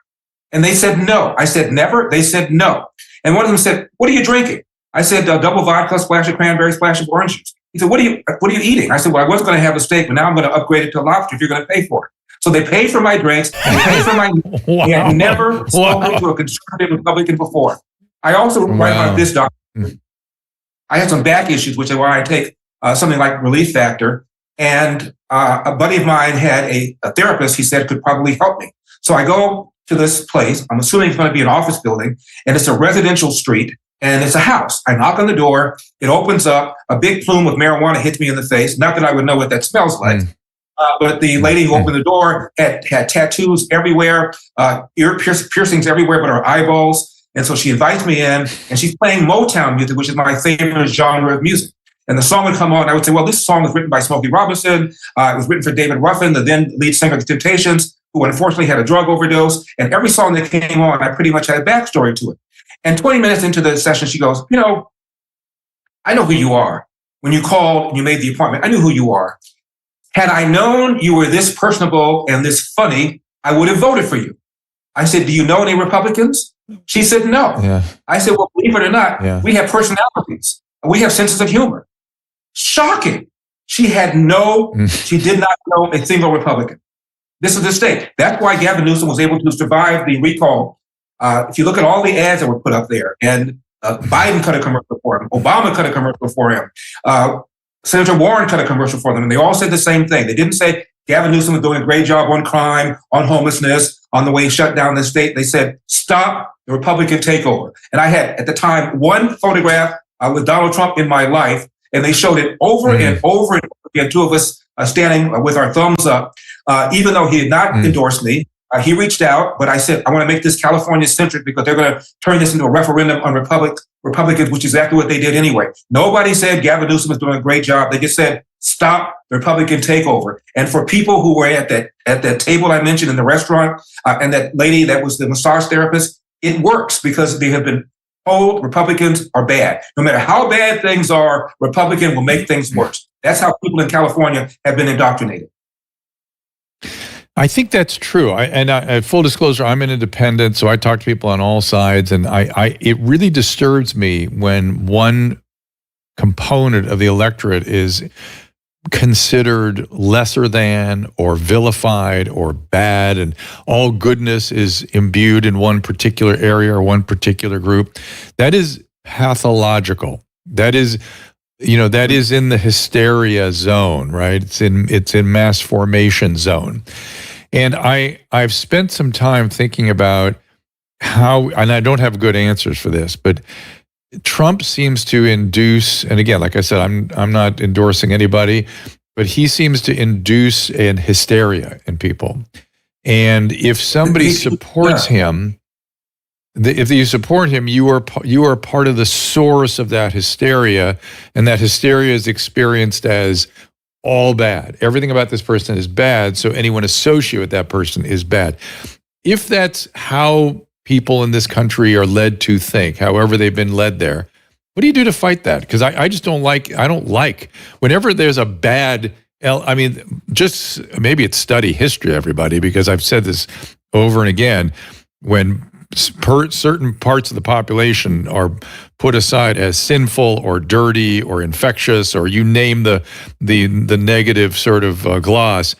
And they said, no. I said, never. They said, no. And one of them said, what are you drinking? I said, double vodka, splash of cranberry, splash of orange juice. He said, what are you eating? I said, well, I was going to have a steak, but now I'm going to upgrade it to lobster if you're going to pay for it. So they paid for my drinks, they paid for my They had never spoken to a conservative Republican before. I also write about this, Dr. I had some back issues, which is why I take something like Relief Factor. And a buddy of mine had a therapist he said could probably help me. So I go to this place. I'm assuming it's going to be an office building, and it's a residential street, and it's a house. I knock on the door. It opens up. A big plume of marijuana hits me in the face. Not that I would know what that smells like. But the lady who opened the door had tattoos everywhere, ear piercings everywhere but her eyeballs. And so she invites me in, and she's playing Motown music, which is my favorite genre of music. And the song would come on, and I would say, well, this song was written by Smokey Robinson. It was written for David Ruffin, the then lead singer of the Temptations, who unfortunately had a drug overdose. And every song that came on, I pretty much had a backstory to it. And 20 minutes into the session, she goes, I know who you are. When you called and you made the appointment, I knew who you are. Had I known you were this personable and this funny, I would have voted for you. I said, do you know any Republicans? She said, no. Yeah. I said, well, believe it or not, we have personalities. We have senses of humor. Shocking. She did not know a single Republican. This is the state. That's why Gavin Newsom was able to survive the recall. If you look at all the ads that were put up there, and Biden cut a commercial for him, Obama cut a commercial for him, Senator Warren cut a commercial for them, and they all said the same thing. They didn't say Gavin Newsom was doing a great job on crime, on homelessness, on the way he shut down the state. They said, stop the Republican takeover. And I had, at the time, one photograph with Donald Trump in my life, and they showed it over and over and over again, two of us standing with our thumbs up. Even though he had not endorsed me, he reached out, but I said, I want to make this California-centric because they're going to turn this into a referendum on Republicans, which is exactly what they did anyway. Nobody said Gavin Newsom is doing a great job. They just said, stop the Republican takeover. And for people who were at that table I mentioned in the restaurant, and that lady that was the massage therapist, it works because they have been told Republicans are bad. No matter how bad things are, Republican will make things worse. That's how people in California have been indoctrinated. I think that's true. Full disclosure, I'm an independent, so I talk to people on all sides, and it really disturbs me when one component of the electorate is considered lesser than or vilified or bad, and all goodness is imbued in one particular area or one particular group. That is pathological. That is in the hysteria zone, right? It's in mass formation zone. And I've spent some time thinking about how, and I don't have good answers for this, but Trump seems to induce, and again, like I said, I'm not endorsing anybody, but he seems to induce an hysteria in people. And if somebody supports him, if you support him, you are part of the source of that hysteria, and that hysteria is experienced as all bad. Everything about this person is bad, so anyone associated with that person is bad. If that's how people in this country are led to think, however they've been led there, what do you do to fight that? Because I just don't like whenever there's a bad, just maybe it's study history, everybody, because I've said this over and again, when certain parts of the population are put aside as sinful or dirty or infectious, or you name the negative sort of gloss,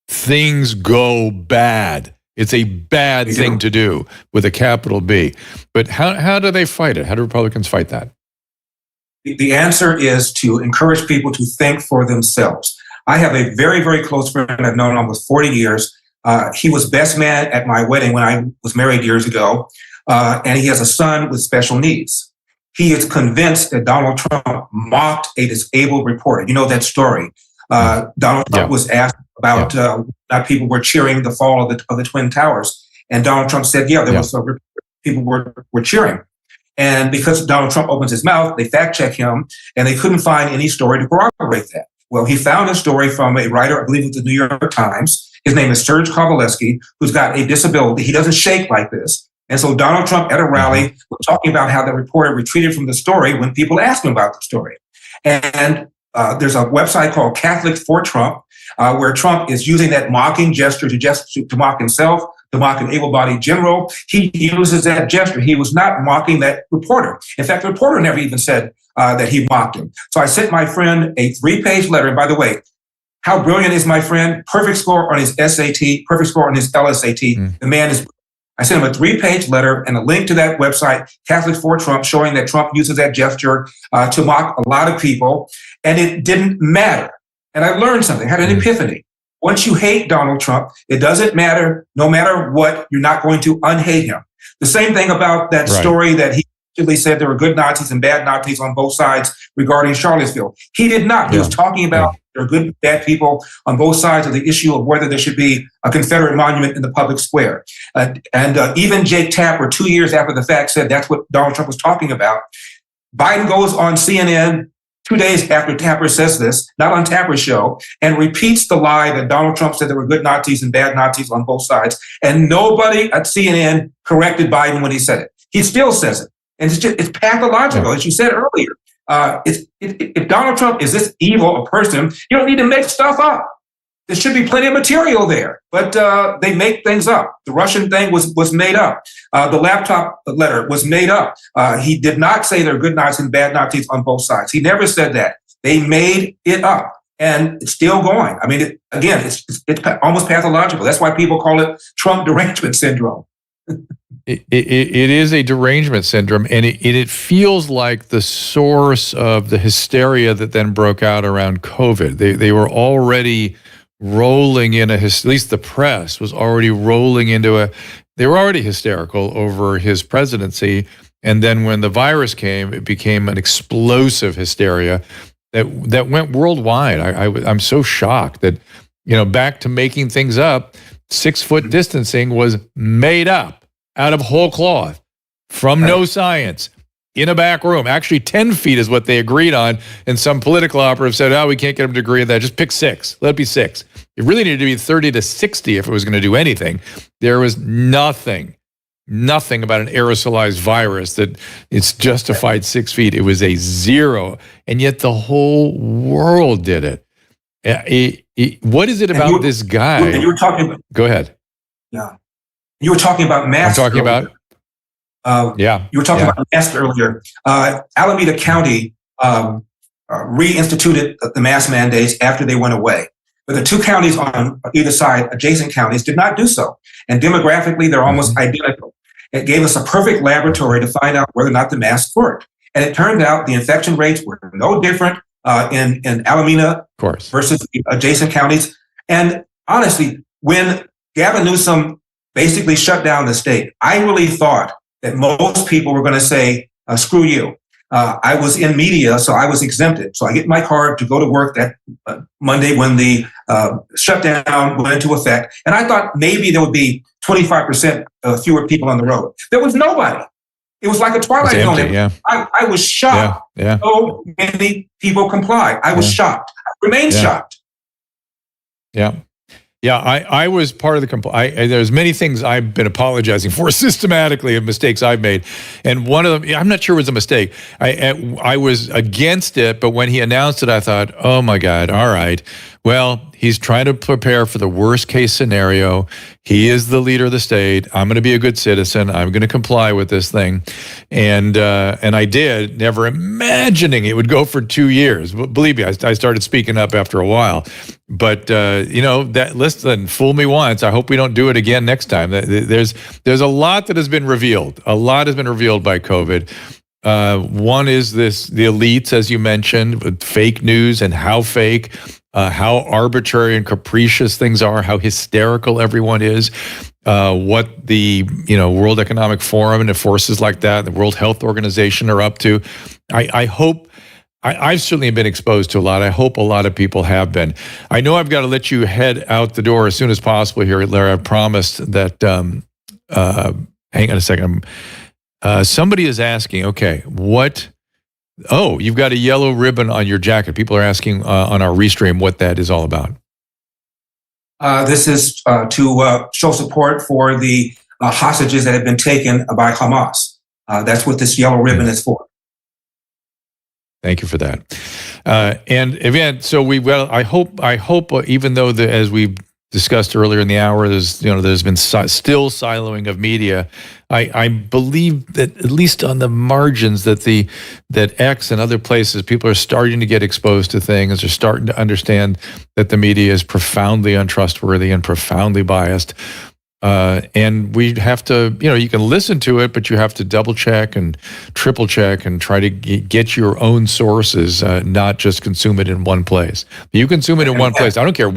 things go bad. It's a bad thing to do with a capital B. But how do they fight it? How do Republicans fight that? The answer is to encourage people to think for themselves. I have a very, very close friend I've known almost 40 years. He was best man at my wedding when I was married years ago, and he has a son with special needs. He is convinced that Donald Trump mocked a disabled reporter. You know that story. Donald Trump was asked about that people were cheering the fall of the Twin Towers, and Donald Trump said, "Yeah, there was people were cheering." And because Donald Trump opens his mouth, they fact check him, and they couldn't find any story to corroborate that. Well, he found a story from a writer, I believe, with the New York Times. His name is Serge Kowalewski, who's got a disability. He doesn't shake like this. And so Donald Trump at a rally was talking about how the reporter retreated from the story when people asked him about the story. And there's a website called Catholics for Trump, where Trump is using that mocking gesture to mock himself, to mock an able-bodied general. He uses that gesture. He was not mocking that reporter. In fact, the reporter never even said that he mocked him. So I sent my friend a 3-page letter. And by the way, how brilliant is my friend? Perfect score on his SAT, perfect score on his LSAT. The man is. I sent him a 3-page letter and a link to that website, Catholics for Trump, showing that Trump uses that gesture to mock a lot of people. And it didn't matter. And I learned something, had an epiphany. Once you hate Donald Trump, it doesn't matter, no matter what, you're not going to unhate him. The same thing about that story that he actually said there were good Nazis and bad Nazis on both sides regarding Charlottesville. He did not. He was talking about there are good and bad people on both sides of the issue of whether there should be a Confederate monument in the public square. And even Jake Tapper, 2 years after the fact, said that's what Donald Trump was talking about. Biden goes on CNN 2 days after Tapper says this, not on Tapper's show, and repeats the lie that Donald Trump said there were good Nazis and bad Nazis on both sides. And nobody at CNN corrected Biden when he said it. He still says it. And it's pathological, as you said earlier. If Donald Trump is this evil a person, you don't need to make stuff up. There should be plenty of material there, but they make things up. The Russian thing was made up. The laptop letter was made up. He did not say there are good Nazis and bad Nazis on both sides. He never said that. They made it up, and it's still going. I mean, it's almost pathological. That's why people call it Trump derangement syndrome. It is a derangement syndrome, and it feels like the source of the hysteria that then broke out around COVID. They were already rolling in at least the press was already rolling into they were already hysterical over his presidency. And then when the virus came, it became an explosive hysteria that went worldwide. I'm so shocked that, back to making things up, 6-foot distancing was made up out of whole cloth from no science. In a back room. Actually, 10 feet is what they agreed on. And some political operative said, we can't get them to agree on that. Just pick 6. Let it be 6. It really needed to be 30 to 60 if it was going to do anything. There was nothing about an aerosolized virus that it's justified 6 feet. It was a 0. And yet the whole world did it. What is it about this guy? And you were talking. Go ahead. Yeah. You were talking about masks. I'm talking about. You were talking about masks earlier. Alameda County reinstituted the mask mandates after they went away. But the 2 counties on either side, adjacent counties, did not do so. And demographically, they're almost identical. It gave us a perfect laboratory to find out whether or not the masks worked. And it turned out the infection rates were no different in Alameda versus the adjacent counties. And honestly, when Gavin Newsom basically shut down the state, I really thought that most people were going to say, screw you. I was in media, so I was exempted. So I get my card to go to work that Monday when the shutdown went into effect. And I thought maybe there would be 25% fewer people on the road. There was nobody. It was like a Twilight Zone. Yeah. I was shocked. Yeah. So many people complied. I was shocked. I remain shocked. Yeah. Yeah, I was part of the complaint. There's many things I've been apologizing for systematically of mistakes I've made, and one of them, I'm not sure it was a mistake. I was against it, but when he announced it, I thought, oh my God, all right. Well, he's trying to prepare for the worst case scenario. He is the leader of the state. I'm going to be a good citizen. I'm going to comply with this thing, and I did, never imagining it would go for 2 years. Believe me, I started speaking up after a while. But listen, fool me once. I hope we don't do it again next time. There's a lot that has been revealed. A lot has been revealed by COVID. One is the elites, as you mentioned, with fake news and how fake, how arbitrary and capricious things are, how hysterical everyone is. What the World Economic Forum and forces like that, the World Health Organization are up to. I hope. I've certainly been exposed to a lot. I hope a lot of people have been. I know I've got to let you head out the door as soon as possible here, Larry. I promised that, hang on a second. Somebody is asking, okay, you've got a yellow ribbon on your jacket. People are asking on our Restream what that is all about. This is to show support for the hostages that have been taken by Hamas. That's what this yellow ribbon is for. Thank you for that. And again, so I hope, even though as we discussed earlier in the hour, there's been still siloing of media. I believe that at least on the margins that X and other places, people are starting to get exposed to things. They're starting to understand that the media is profoundly untrustworthy and profoundly biased. And we have to, you can listen to it, but you have to double check and triple check and try to get your own sources, not just consume it in one place. You consume it in one place. I don't care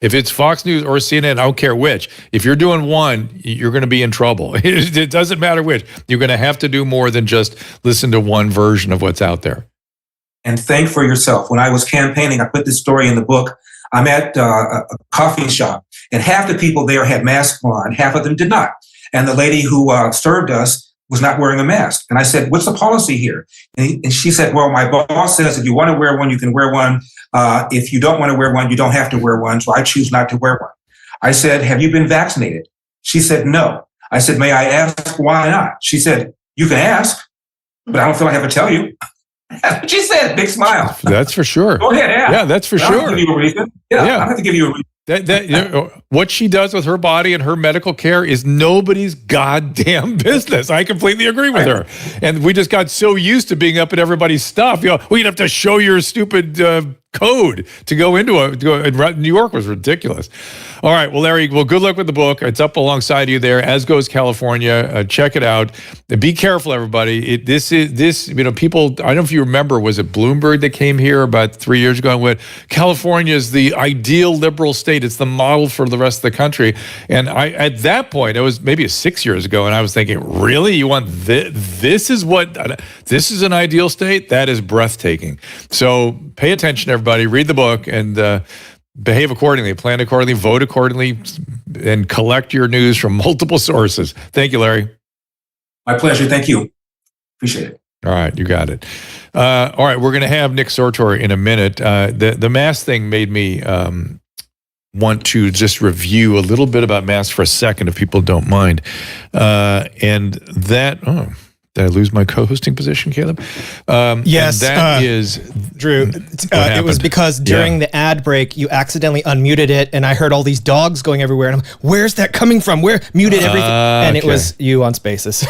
if it's Fox News or CNN, I don't care which. If you're doing one, you're going to be in trouble. It doesn't matter which. You're going to have to do more than just listen to one version of what's out there. And think for yourself. When I was campaigning, I put this story in the book. I'm at a coffee shop, and half the people there had masks on, half of them did not. And the lady who served us was not wearing a mask. And I said, what's the policy here? And she said, well, my boss says if you want to wear one, you can wear one. If you don't want to wear one, you don't have to wear one. So I choose not to wear one. I said, have you been vaccinated? She said, no. I said, may I ask why not? She said, you can ask, but I don't feel I have to tell you. That's what she said. Big smile. That's for sure. Go ahead, ask. Yeah, that's for sure. I don't have to give you a reason. Yeah, I don't have to give you a reason. What she does with her body and her medical care is nobody's goddamn business. I completely agree with her. And we just got so used to being up at everybody's stuff. We'd have to show your stupid code to go into New York was ridiculous. All right, well, Larry, good luck with the book. It's up alongside you there, as goes California. Check it out. Be careful, everybody. People, I don't know if you remember, was it Bloomberg that came here about 3 years ago and went, California is the ideal liberal state. It's the model for the rest of the country. And at that point, it was maybe 6 years ago, and I was thinking, really? You want this is an ideal state? That is breathtaking. So pay attention, everybody. Read the book and behave accordingly, plan accordingly, vote accordingly, and collect your news from multiple sources. Thank you, Larry. My pleasure. Thank you. Appreciate it. All right, you got it. All right, we're going to have Nick Sortor in a minute. The mask thing made me want to just review a little bit about masks for a second, if people don't mind. And that, did I lose my co-hosting position, Caleb? Yes. That is Drew, it was because during the ad break, you accidentally unmuted it, and I heard all these dogs going everywhere, and I'm like, where's that coming from? Where muted everything? And it was you on Spaces.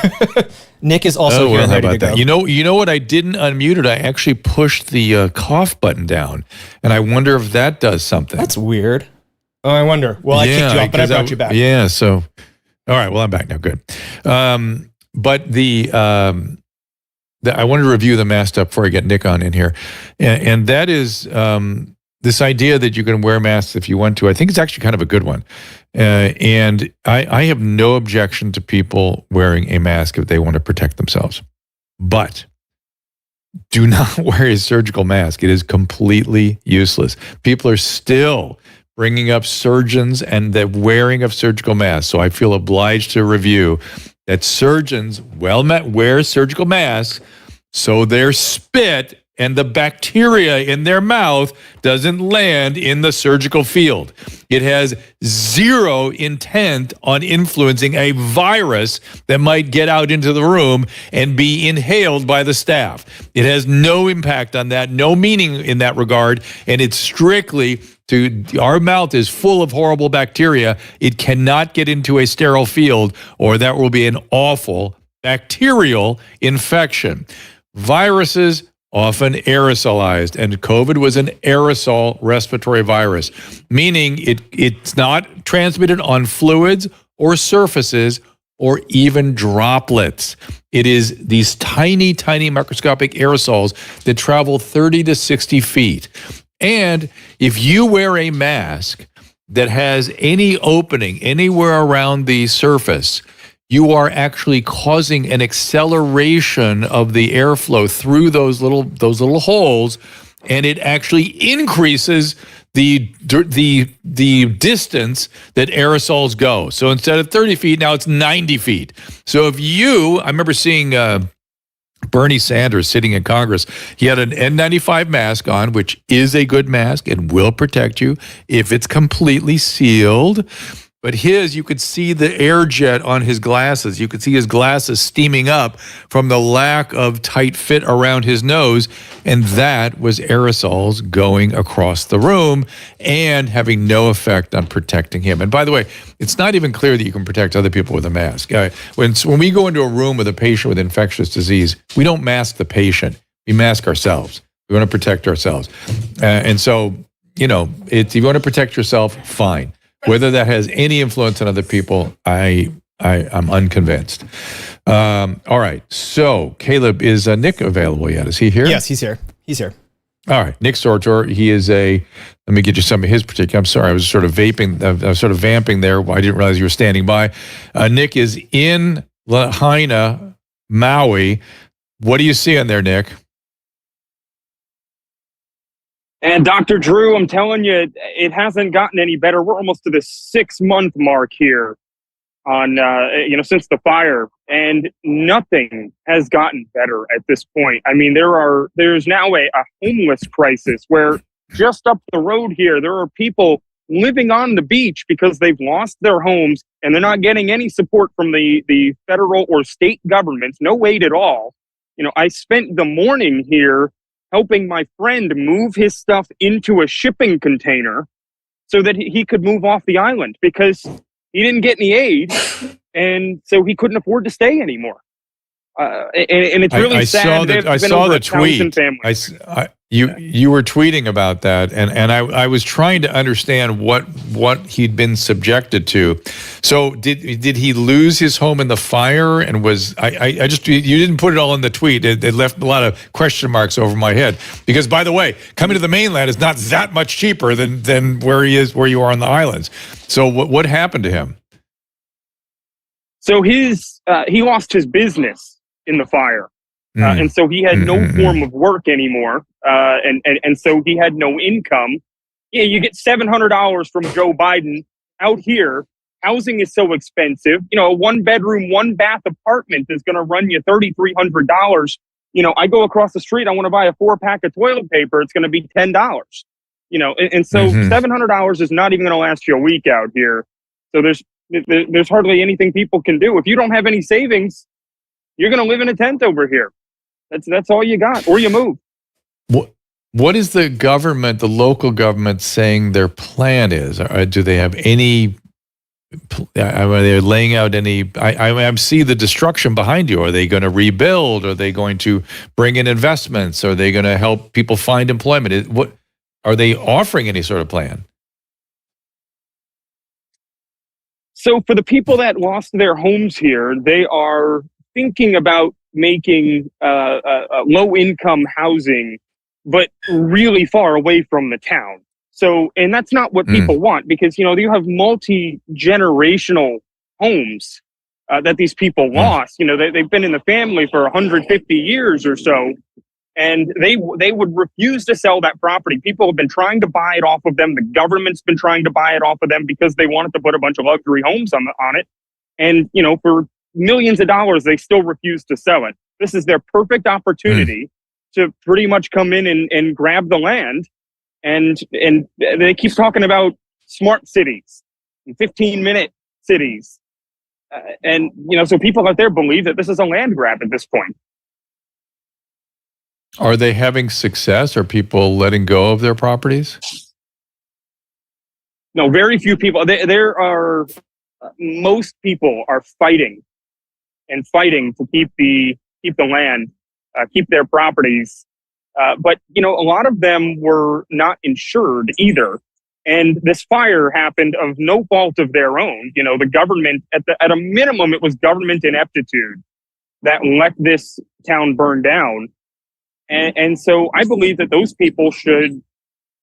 Nick is also here and ready to go. You know what? I didn't unmute it. I actually pushed the cough button down, and I wonder if that does something. That's weird. Oh, I wonder. Well, I kicked you off, but I brought you back. Yeah, so, all right, well, I'm back now. Good. But I wanted to review the mask stuff before I get Nick on in here. And that is this idea that you can wear masks if you want to. I think it's actually kind of a good one. And I have no objection to people wearing a mask if they want to protect themselves. But do not wear a surgical mask. It is completely useless. People are still bringing up surgeons and the wearing of surgical masks. So I feel obliged to review that surgeons wear surgical masks so their spit and the bacteria in their mouth doesn't land in the surgical field. It has zero intent on influencing a virus that might get out into the room and be inhaled by the staff. It has no impact on that, no meaning in that regard, and it's strictly our mouth is full of horrible bacteria. It cannot get into a sterile field, or that will be an awful bacterial infection. Viruses often aerosolized, and COVID was an aerosol respiratory virus, meaning it's not transmitted on fluids or surfaces or even droplets. It is these tiny, tiny microscopic aerosols that travel 30 to 60 feet. And if you wear a mask that has any opening anywhere around the surface, you are actually causing an acceleration of the airflow through those little holes, and it actually increases the distance that aerosols go. So instead of 30 feet, now it's 90 feet. So I remember seeing Bernie Sanders sitting in Congress. He had an N95 mask on, which is a good mask and will protect you if it's completely sealed. But you could see the air jet on his glasses. You could see his glasses steaming up from the lack of tight fit around his nose. And that was aerosols going across the room and having no effect on protecting him. And by the way, it's not even clear that you can protect other people with a mask. When we go into a room with a patient with infectious disease, we don't mask the patient. We mask ourselves. We want to protect ourselves. And so, if you want to protect yourself, fine. Whether that has any influence on other people, I'm unconvinced. All right. So, Caleb, is Nick available yet? Is he here? Yes, he's here. He's here. All right. Nick Sortor, he is let me get you some of his particular. I'm sorry, I was sort of vamping there. I didn't realize you were standing by. Nick is in Lahaina, Maui. What do you see on there, Nick? And Dr. Drew, I'm telling you, it hasn't gotten any better. We're almost to the 6-month mark here on, since the fire, and nothing has gotten better at this point. I mean, there's now a homeless crisis where just up the road here, there are people living on the beach because they've lost their homes and they're not getting any support from the federal or state governments, no aid at all. I spent the morning here helping my friend move his stuff into a shipping container so that he could move off the island because he didn't get any aid, and so he couldn't afford to stay anymore. And it's really sad. I saw the tweet. You were tweeting about that, and I was trying to understand what he'd been subjected to. So did he lose his home in the fire? And you didn't put it all in the tweet. It left a lot of question marks over my head. Because, by the way, coming to the mainland is not that much cheaper than where you are on the islands. So what happened to him? So he lost his business in the fire. And so he had no form of work anymore. And so he had no income. Yeah, you get $700 from Joe Biden out here. Housing is so expensive. A 1-bedroom, 1-bath apartment is going to run you $3,300. I go across the street, I want to buy a 4-pack of toilet paper. It's going to be $10. And so $700 is not even going to last you a week out here. So there's hardly anything people can do. If you don't have any savings, you're going to live in a tent over here. That's all you got, or you move. What is the government, the local government, saying their plan is? Do they have any? Are they laying out any? I see the destruction behind you. Are they going to rebuild? Are they going to bring in investments? Are they going to help people find employment? What are they offering? Any sort of plan? So for the people that lost their homes here, they are thinking about making low-income housing, but really far away from the town. So, and that's not what people want, because, you have multi-generational homes that these people lost. They've been in the family for 150 years or so, and they would refuse to sell that property. People have been trying to buy it off of them. The government's been trying to buy it off of them because they wanted to put a bunch of luxury homes on it. And, for millions of dollars, they still refuse to sell it. This is their perfect opportunity to pretty much come in and grab the land. And they keep talking about smart cities and 15-minute cities. So people out there believe that this is a land grab at this point. Are they having success? Are people letting go of their properties? No, very few people. Most people are fighting to keep the land, keep their properties. But, a lot of them were not insured either. And this fire happened of no fault of their own. The government, at a minimum, it was government ineptitude that let this town burn down. And so I believe that those people should,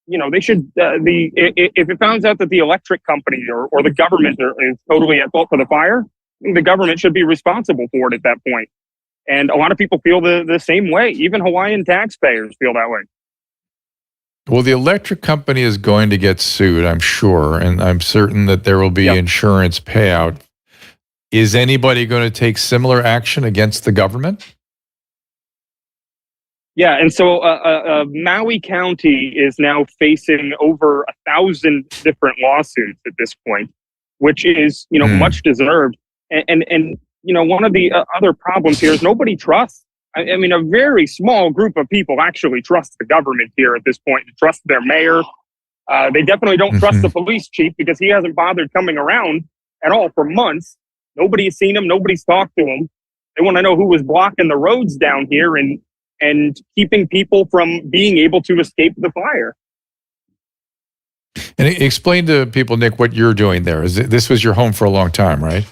if it finds out that the electric company or the government is totally at fault for the fire, the government should be responsible for it at that point. And a lot of people feel the same way. Even Hawaiian taxpayers feel that way. Well, the electric company is going to get sued, I'm sure, and I'm certain that there will be insurance payout. Is anybody going to take similar action against the government? Yeah, and so Maui County is now facing over 1,000 different lawsuits at this point, which is, much deserved. And one of the other problems here is nobody trusts. I mean, a very small group of people actually trust the government here at this point, trust their mayor. They definitely don't trust the police chief because he hasn't bothered coming around at all for months. Nobody's seen him. Nobody's talked to him. They want to know who was blocking the roads down here and keeping people from being able to escape the fire. And explain to people, Nick, what you're doing there. This was your home for a long time, right?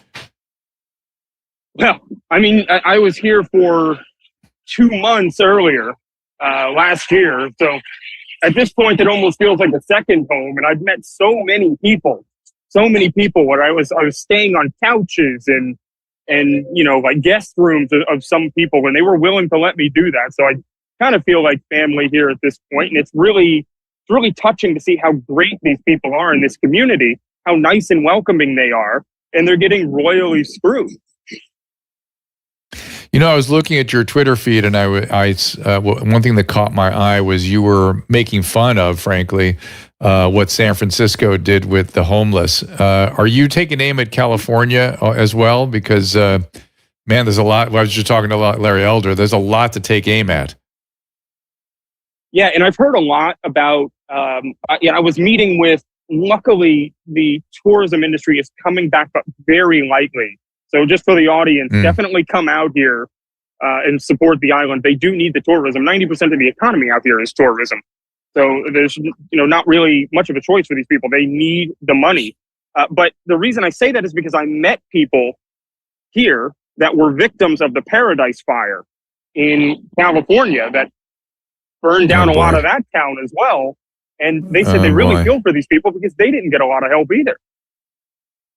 Well, I mean, I was here for 2 months earlier last year. So at this point, it almost feels like a second home. And I've met so many people where I was staying on couches and like guest rooms of some people, and they were willing to let me do that. So I kind of feel like family here at this point. And it's really touching to see how great these people are in this community, how nice and welcoming they are, and they're getting royally screwed. I was looking at your Twitter feed, and one thing that caught my eye was you were making fun of, frankly, what San Francisco did with the homeless. Are you taking aim at California as well? Because, man, there's a lot. I was just talking to Larry Elder. There's a lot to take aim at. Yeah, and I've heard a lot about, I was meeting with, luckily, the tourism industry is coming back up very lightly. So just for the audience, definitely come out here and support the island. They do need the tourism. 90% of the economy out here is tourism. So there's not really much of a choice for these people. They need the money. But the reason I say that is because I met people here that were victims of the Paradise Fire in California that burned down a lot of that town as well. And they said they really feel for these people because they didn't get a lot of help either.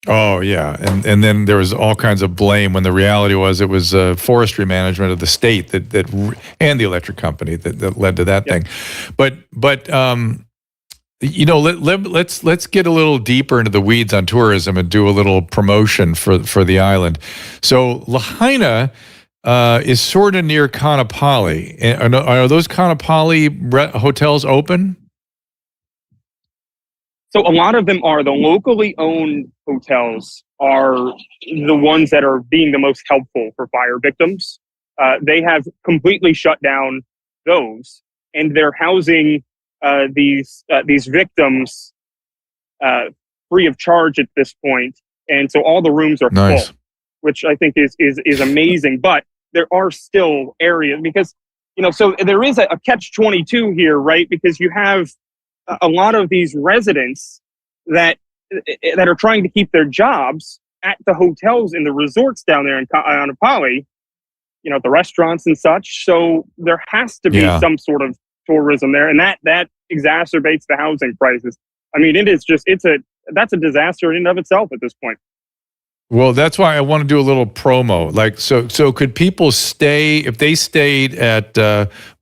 Oh, yeah. And then there was all kinds of blame when the reality was it was forestry management of the state that and the electric company that led to that thing. But let's get a little deeper into the weeds on tourism and do a little promotion for the island. So Lahaina is sort of near Kaanapali. Are those Kaanapali hotels open? So a lot of them are. The locally owned hotels are the ones that are being the most helpful for fire victims. They have completely shut down those, and they're housing these victims free of charge at this point. And so all the rooms are full, which I think is amazing. But there are still areas because so there is a catch-22 here, right? Because you have a lot of these residents that are trying to keep their jobs at the hotels and the resorts down there in Kaanapali, the restaurants and such. So there has to be some sort of tourism there, and that exacerbates the housing prices. I mean, that's a disaster in and of itself at this point. Well, that's why I want to do a little promo. Like, so could people stay if they stayed at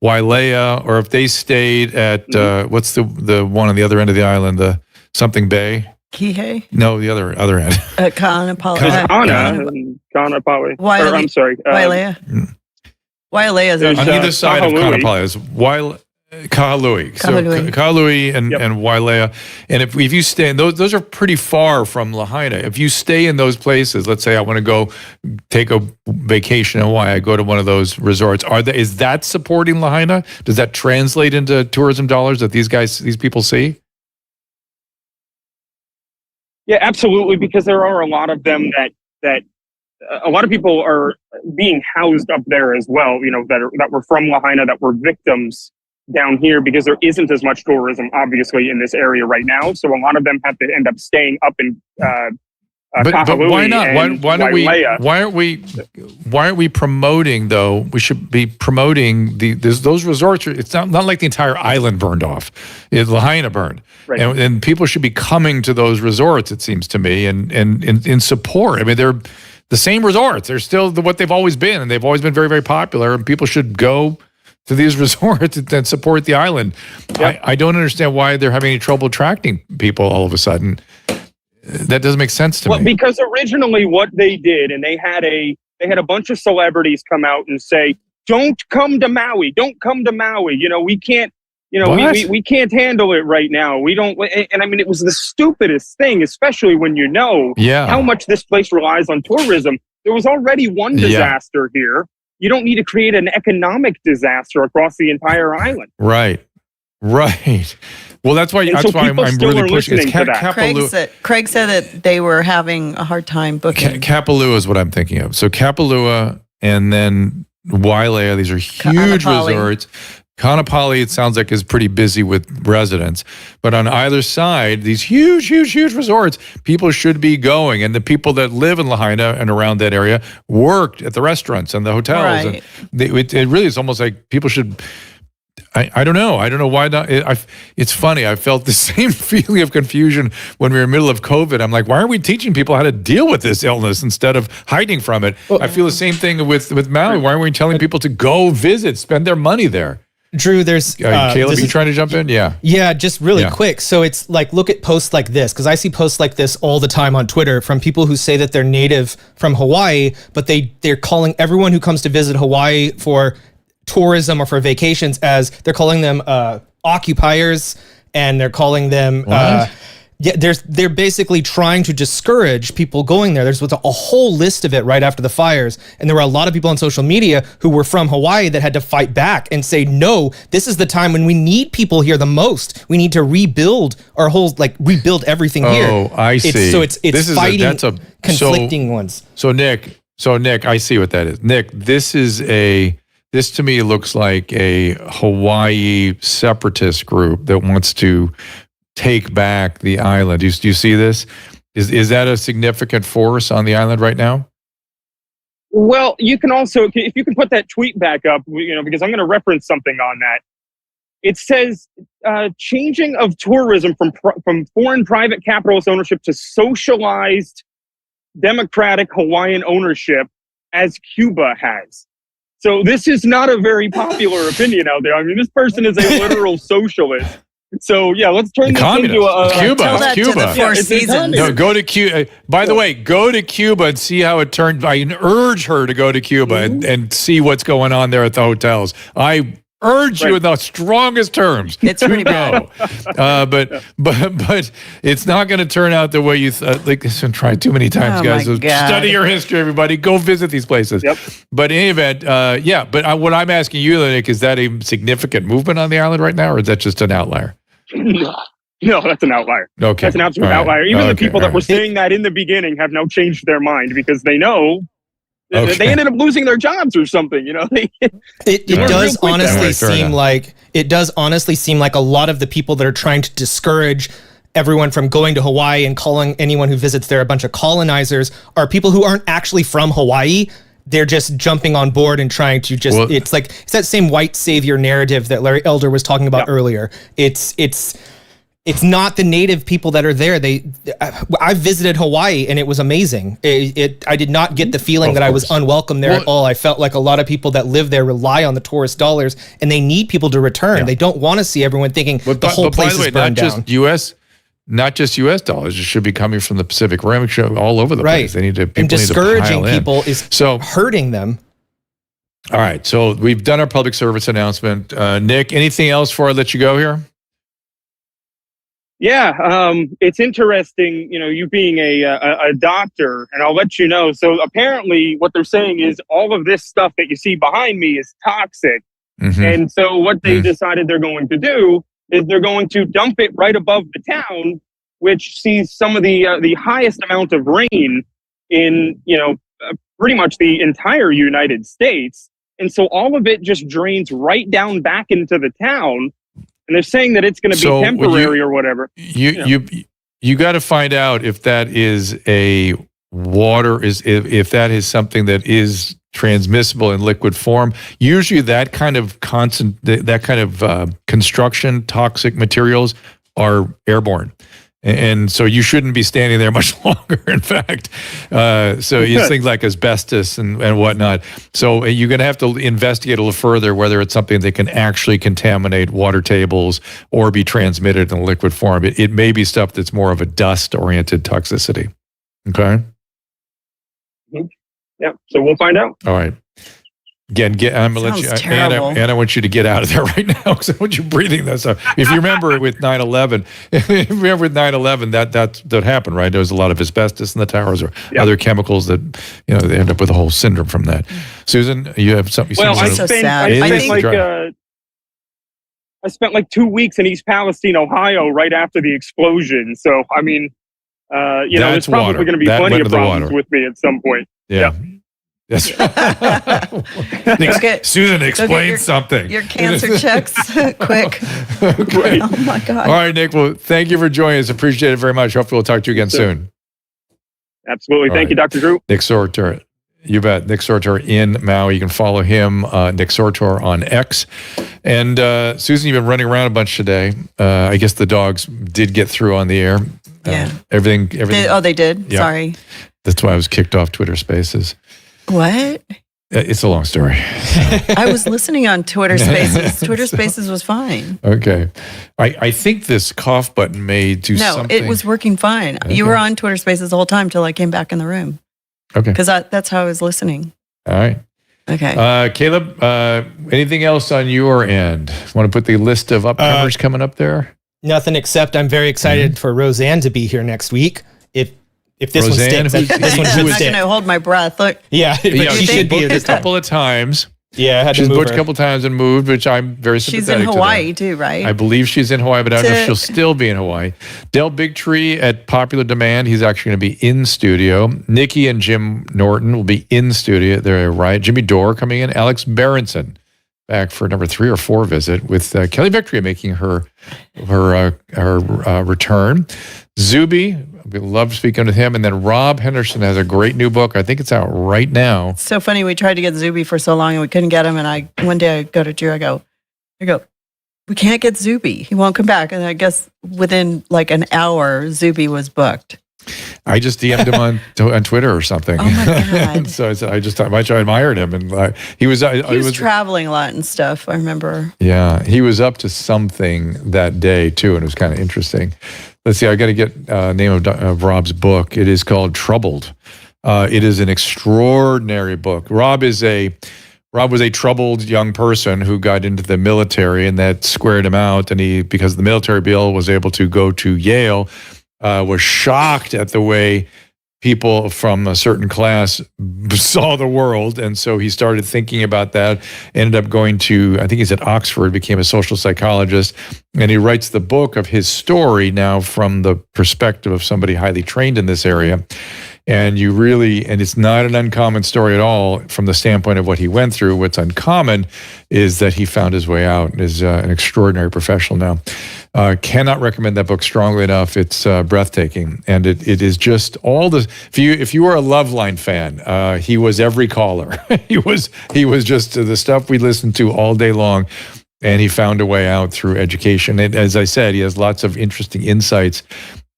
Wailea, or if they stayed at what's the one on the other end of the island, the something Bay? Kihei? No, the other end. Kaanapali. Kaanapali. I'm sorry. Wailea. Wailea is on either side of Kaanapali. Is Kahului. So Kahului and Wailea. And if you stay in those are pretty far from Lahaina. If you stay in those places, let's say I want to go take a vacation in Hawaii, I go to one of those resorts. Is that supporting Lahaina? Does that translate into tourism dollars that these people see? Yeah, absolutely, because there are a lot of them that a lot of people are being housed up there as well, that were from Lahaina, that were victims down here, because there isn't as much tourism, obviously, in this area right now. So a lot of them have to end up staying up in but why not? Why aren't we promoting, though? We should be promoting those resorts. It's not like the entire island burned off. Lahaina burned. Right. And people should be coming to those resorts, it seems to me, and in support. I mean, they're the same resorts. They're still what they've always been, and they've always been very, very popular, and people should go to these resorts and support the island. Yep. I don't understand why they're having any trouble attracting people all of a sudden. That doesn't make sense to me. Well, because originally what they did, and they had a bunch of celebrities come out and say, "Don't come to Maui. Don't come to Maui. We can't. We can't handle it right now. We don't." And I mean, it was the stupidest thing, especially when how much this place relies on tourism. There was already one disaster here. You don't need to create an economic disaster across the entire island. Right. Well, that's why I'm really pushing. It's Craig said that they were having a hard time booking. Kapalua is what I'm thinking of. So Kapalua and then Wailea, these are huge resorts. Kaanapali, it sounds like, is pretty busy with residents. But on either side, these huge resorts, people should be going. And the people that live in Lahaina and around that area worked at the restaurants and the hotels. Right. And it really is almost like people should... I don't know. I don't know why not. It's funny. I felt the same feeling of confusion when we were in the middle of COVID. I'm like, why aren't we teaching people how to deal with this illness instead of hiding from it? Well, I feel the same thing with Maui. Why aren't we telling people to go visit, spend their money there? Drew, there's Caleb, are you trying to jump in? Yeah, just really quick. So it's like, look at posts like this, because I see posts like this all the time on Twitter from people who say that they're native from Hawaii, but they're calling everyone who comes to visit Hawaii for tourism or for vacations as they're calling them occupiers, and they're calling them they're basically trying to discourage people going there. There's a whole list of it right after the fires, and there were a lot of people on social media who were from Hawaii that had to fight back and say, no, this is the time when we need people here the most. We need to rebuild our whole, rebuild everything here. Oh, I see. So it's fighting conflicting ones. So Nick, I see what that is. Nick, this to me looks like a Hawaii separatist group that wants to take back the island. Do you see this? Is that a significant force on the island right now? Well, you can also, if you can put that tweet back up, because I'm going to reference something on that. It says changing of tourism from foreign private capitalist ownership to socialized democratic Hawaiian ownership, as Cuba has. So this is not a very popular opinion out there. I mean, this person is a literal socialist. So yeah, let's turn this into a Cuba. Tell that Cuba. to the Four Seasons. No, go to Cuba. By the way, go to Cuba and see how it turned. I urge her to go to Cuba and see what's going on there at the hotels. I urge you in the strongest terms. It's pretty bad. But it's not going to turn out the way you like. This has been tried too many times, guys. So study your history, everybody. Go visit these places. Yep. But in any event, But what I'm asking you, Nick, is that a significant movement on the island right now, or is that just an outlier? No, that's an outlier. Okay, that's an absolute outlier. Even the people that were saying that in the beginning have now changed their mind because they know. They ended up losing their jobs or something, It does honestly seem like a lot of the people that are trying to discourage everyone from going to Hawaii and calling anyone who visits there a bunch of colonizers are people who aren't actually from Hawaii. They're just jumping on board and trying to it's that same white savior narrative that Larry Elder was talking about earlier. It's not the native people that are there. I visited Hawaii and it was amazing. I did not get the feeling that I was unwelcome there at all. I felt like a lot of people that live there rely on the tourist dollars, and they need people to return. They don't want to see everyone thinking the whole place is burned down. Not just U.S. dollars. It should be coming from the Pacific Rim, all over the place. They need to. And discouraging people is hurting them. All right. So we've done our public service announcement. Nick, anything else before I let you go here? Yeah, it's interesting, you being a doctor, and I'll let you know. So apparently what they're saying is all of this stuff that you see behind me is toxic. Mm-hmm. And so what they decided they're going to do is they're going to dump it right above the town, which sees some of the highest amount of rain in, pretty much the entire United States. And so all of it just drains right down back into the town. And they're saying that it's going to be temporary or whatever. You got to find out if that is if that is something that is transmissible in liquid form. Usually, that kind of construction toxic materials are airborne. And so you shouldn't be standing there much longer, in fact. So you things like asbestos and whatnot. So you're going to have to investigate a little further whether it's something that can actually contaminate water tables or be transmitted in liquid form. It may be stuff that's more of a dust-oriented toxicity. Okay? Yeah, so we'll find out. All right. Again, I'm going to let you, Anna, I want you to get out of there right now because I want you breathing this up. If you remember with 9/11, that happened, right? There was a lot of asbestos in the towers or other chemicals that, they end up with a whole syndrome from that. Susan, you have something? Well, I spent like 2 weeks in East Palestine, Ohio, right after the explosion. So, I mean, there's probably going to be plenty of problems with me at some point. Yeah. Yes. Susan, explain something. Your cancer checks quick. Okay. Oh my God. All right, Nick. Well, thank you for joining us. Appreciate it very much. Hopefully we'll talk to you again soon. Absolutely. Thank you, Dr. Drew. Nick Sortor. You bet. Nick Sortor in Maui. You can follow him, Nick Sortor, on X. And Susan, you've been running around a bunch today. I guess the dogs did get through on the air. Yeah. Everything. They did? Yeah. Sorry. That's why I was kicked off Twitter Spaces. What? It's a long story. I was listening on Twitter Spaces. Twitter Spaces was fine. Okay. I think this cough button may do something. No, it was working fine. Okay. You were on Twitter Spaces the whole time till I came back in the room. Okay. Because that's how I was listening. All right. Okay. Caleb, anything else on your end? Want to put the list of upcomers coming up there? Nothing except I'm very excited for Roseanne to be here next week. If this Roseanne, one sticks, this one I'm should not stick. going to hold my breath. Look. Yeah, but she should be here booked a this time. couple of times. Yeah, I had She's to move booked her. a couple of times and moved, which I'm very sympathetic She's in Hawaii to too, right? I believe she's in Hawaii, but I don't know if she'll still be in Hawaii. Del Bigtree at popular demand. He's actually going to be in studio. Nikki and Jim Norton will be in studio. They're right. Jimmy Dore coming in. Alex Berenson back for number 3 or 4 visit with Kelly Victory making her return. Zuby, we love speaking with him. And then Rob Henderson has a great new book. I think it's out right now. It's so funny. We tried to get Zuby for so long and we couldn't get him. And one day I go to Drew, I go, we can't get Zuby. He won't come back. And I guess within like an hour, Zuby was booked. I just DM'd him on Twitter or something. Oh my God. So I said, I admired him. And he was traveling a lot and stuff, I remember. Yeah, he was up to something that day too. And it was kind of interesting. Let's see, I got to get name of Rob's book. It is called Troubled. It is an extraordinary book. Rob was a troubled young person who got into the military, and that squared him out. And he, because of the military bill, was able to go to Yale. Was shocked at the way people from a certain class saw the world. And so he started thinking about that, ended up going to, I think he's at Oxford, became a social psychologist. And he writes the book of his story now from the perspective of somebody highly trained in this area. And it's not an uncommon story at all from the standpoint of what he went through. What's uncommon is that he found his way out and is an extraordinary professional now. Cannot recommend that book strongly enough. It's breathtaking. And it is just all the, if you are a Loveline fan, he was every caller. he was just the stuff we listened to all day long. And he found a way out through education. And as I said, he has lots of interesting insights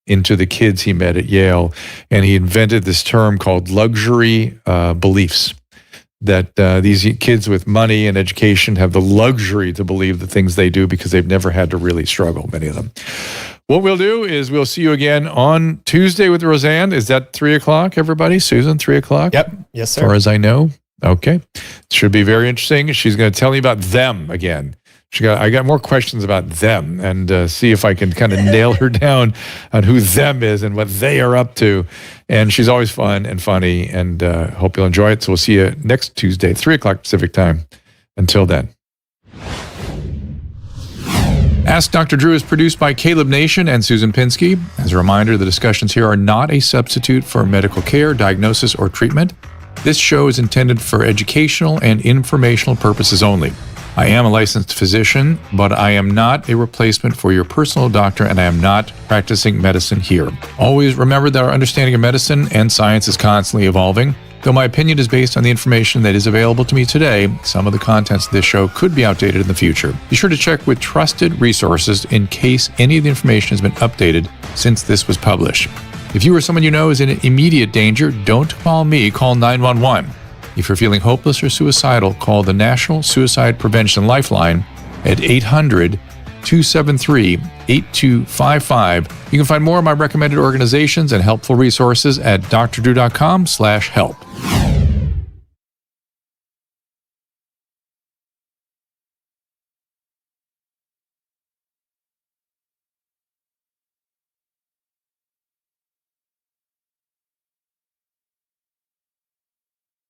into the kids he met at Yale. And he invented this term called luxury beliefs, that these kids with money and education have the luxury to believe the things they do because they've never had to really struggle, many of them. What we'll do is we'll see you again on Tuesday with Roseanne. Is that 3:00, everybody? Susan, 3:00? Yep. Yes, sir. As far as I know. Okay. Should be very interesting. She's going to tell me about them again. I got more questions about them, and see if I can kind of nail her down on who them is and what they are up to. And she's always fun and funny, and hope you'll enjoy it. So we'll see you next Tuesday, 3:00 Pacific time. Until then. Ask Dr. Drew is produced by Caleb Nation and Susan Pinsky. As a reminder, the discussions here are not a substitute for medical care, diagnosis, or treatment. This show is intended for educational and informational purposes only. I am a licensed physician, but I am not a replacement for your personal doctor, and I am not practicing medicine here. Always remember that our understanding of medicine and science is constantly evolving. Though my opinion is based on the information that is available to me today, some of the contents of this show could be outdated in the future. Be sure to check with trusted resources in case any of the information has been updated since this was published. If you or someone you know is in immediate danger, don't call me, call 911. If you're feeling hopeless or suicidal, call the National Suicide Prevention Lifeline at 800-273-8255. You can find more of my recommended organizations and helpful resources at drdrew.com/help.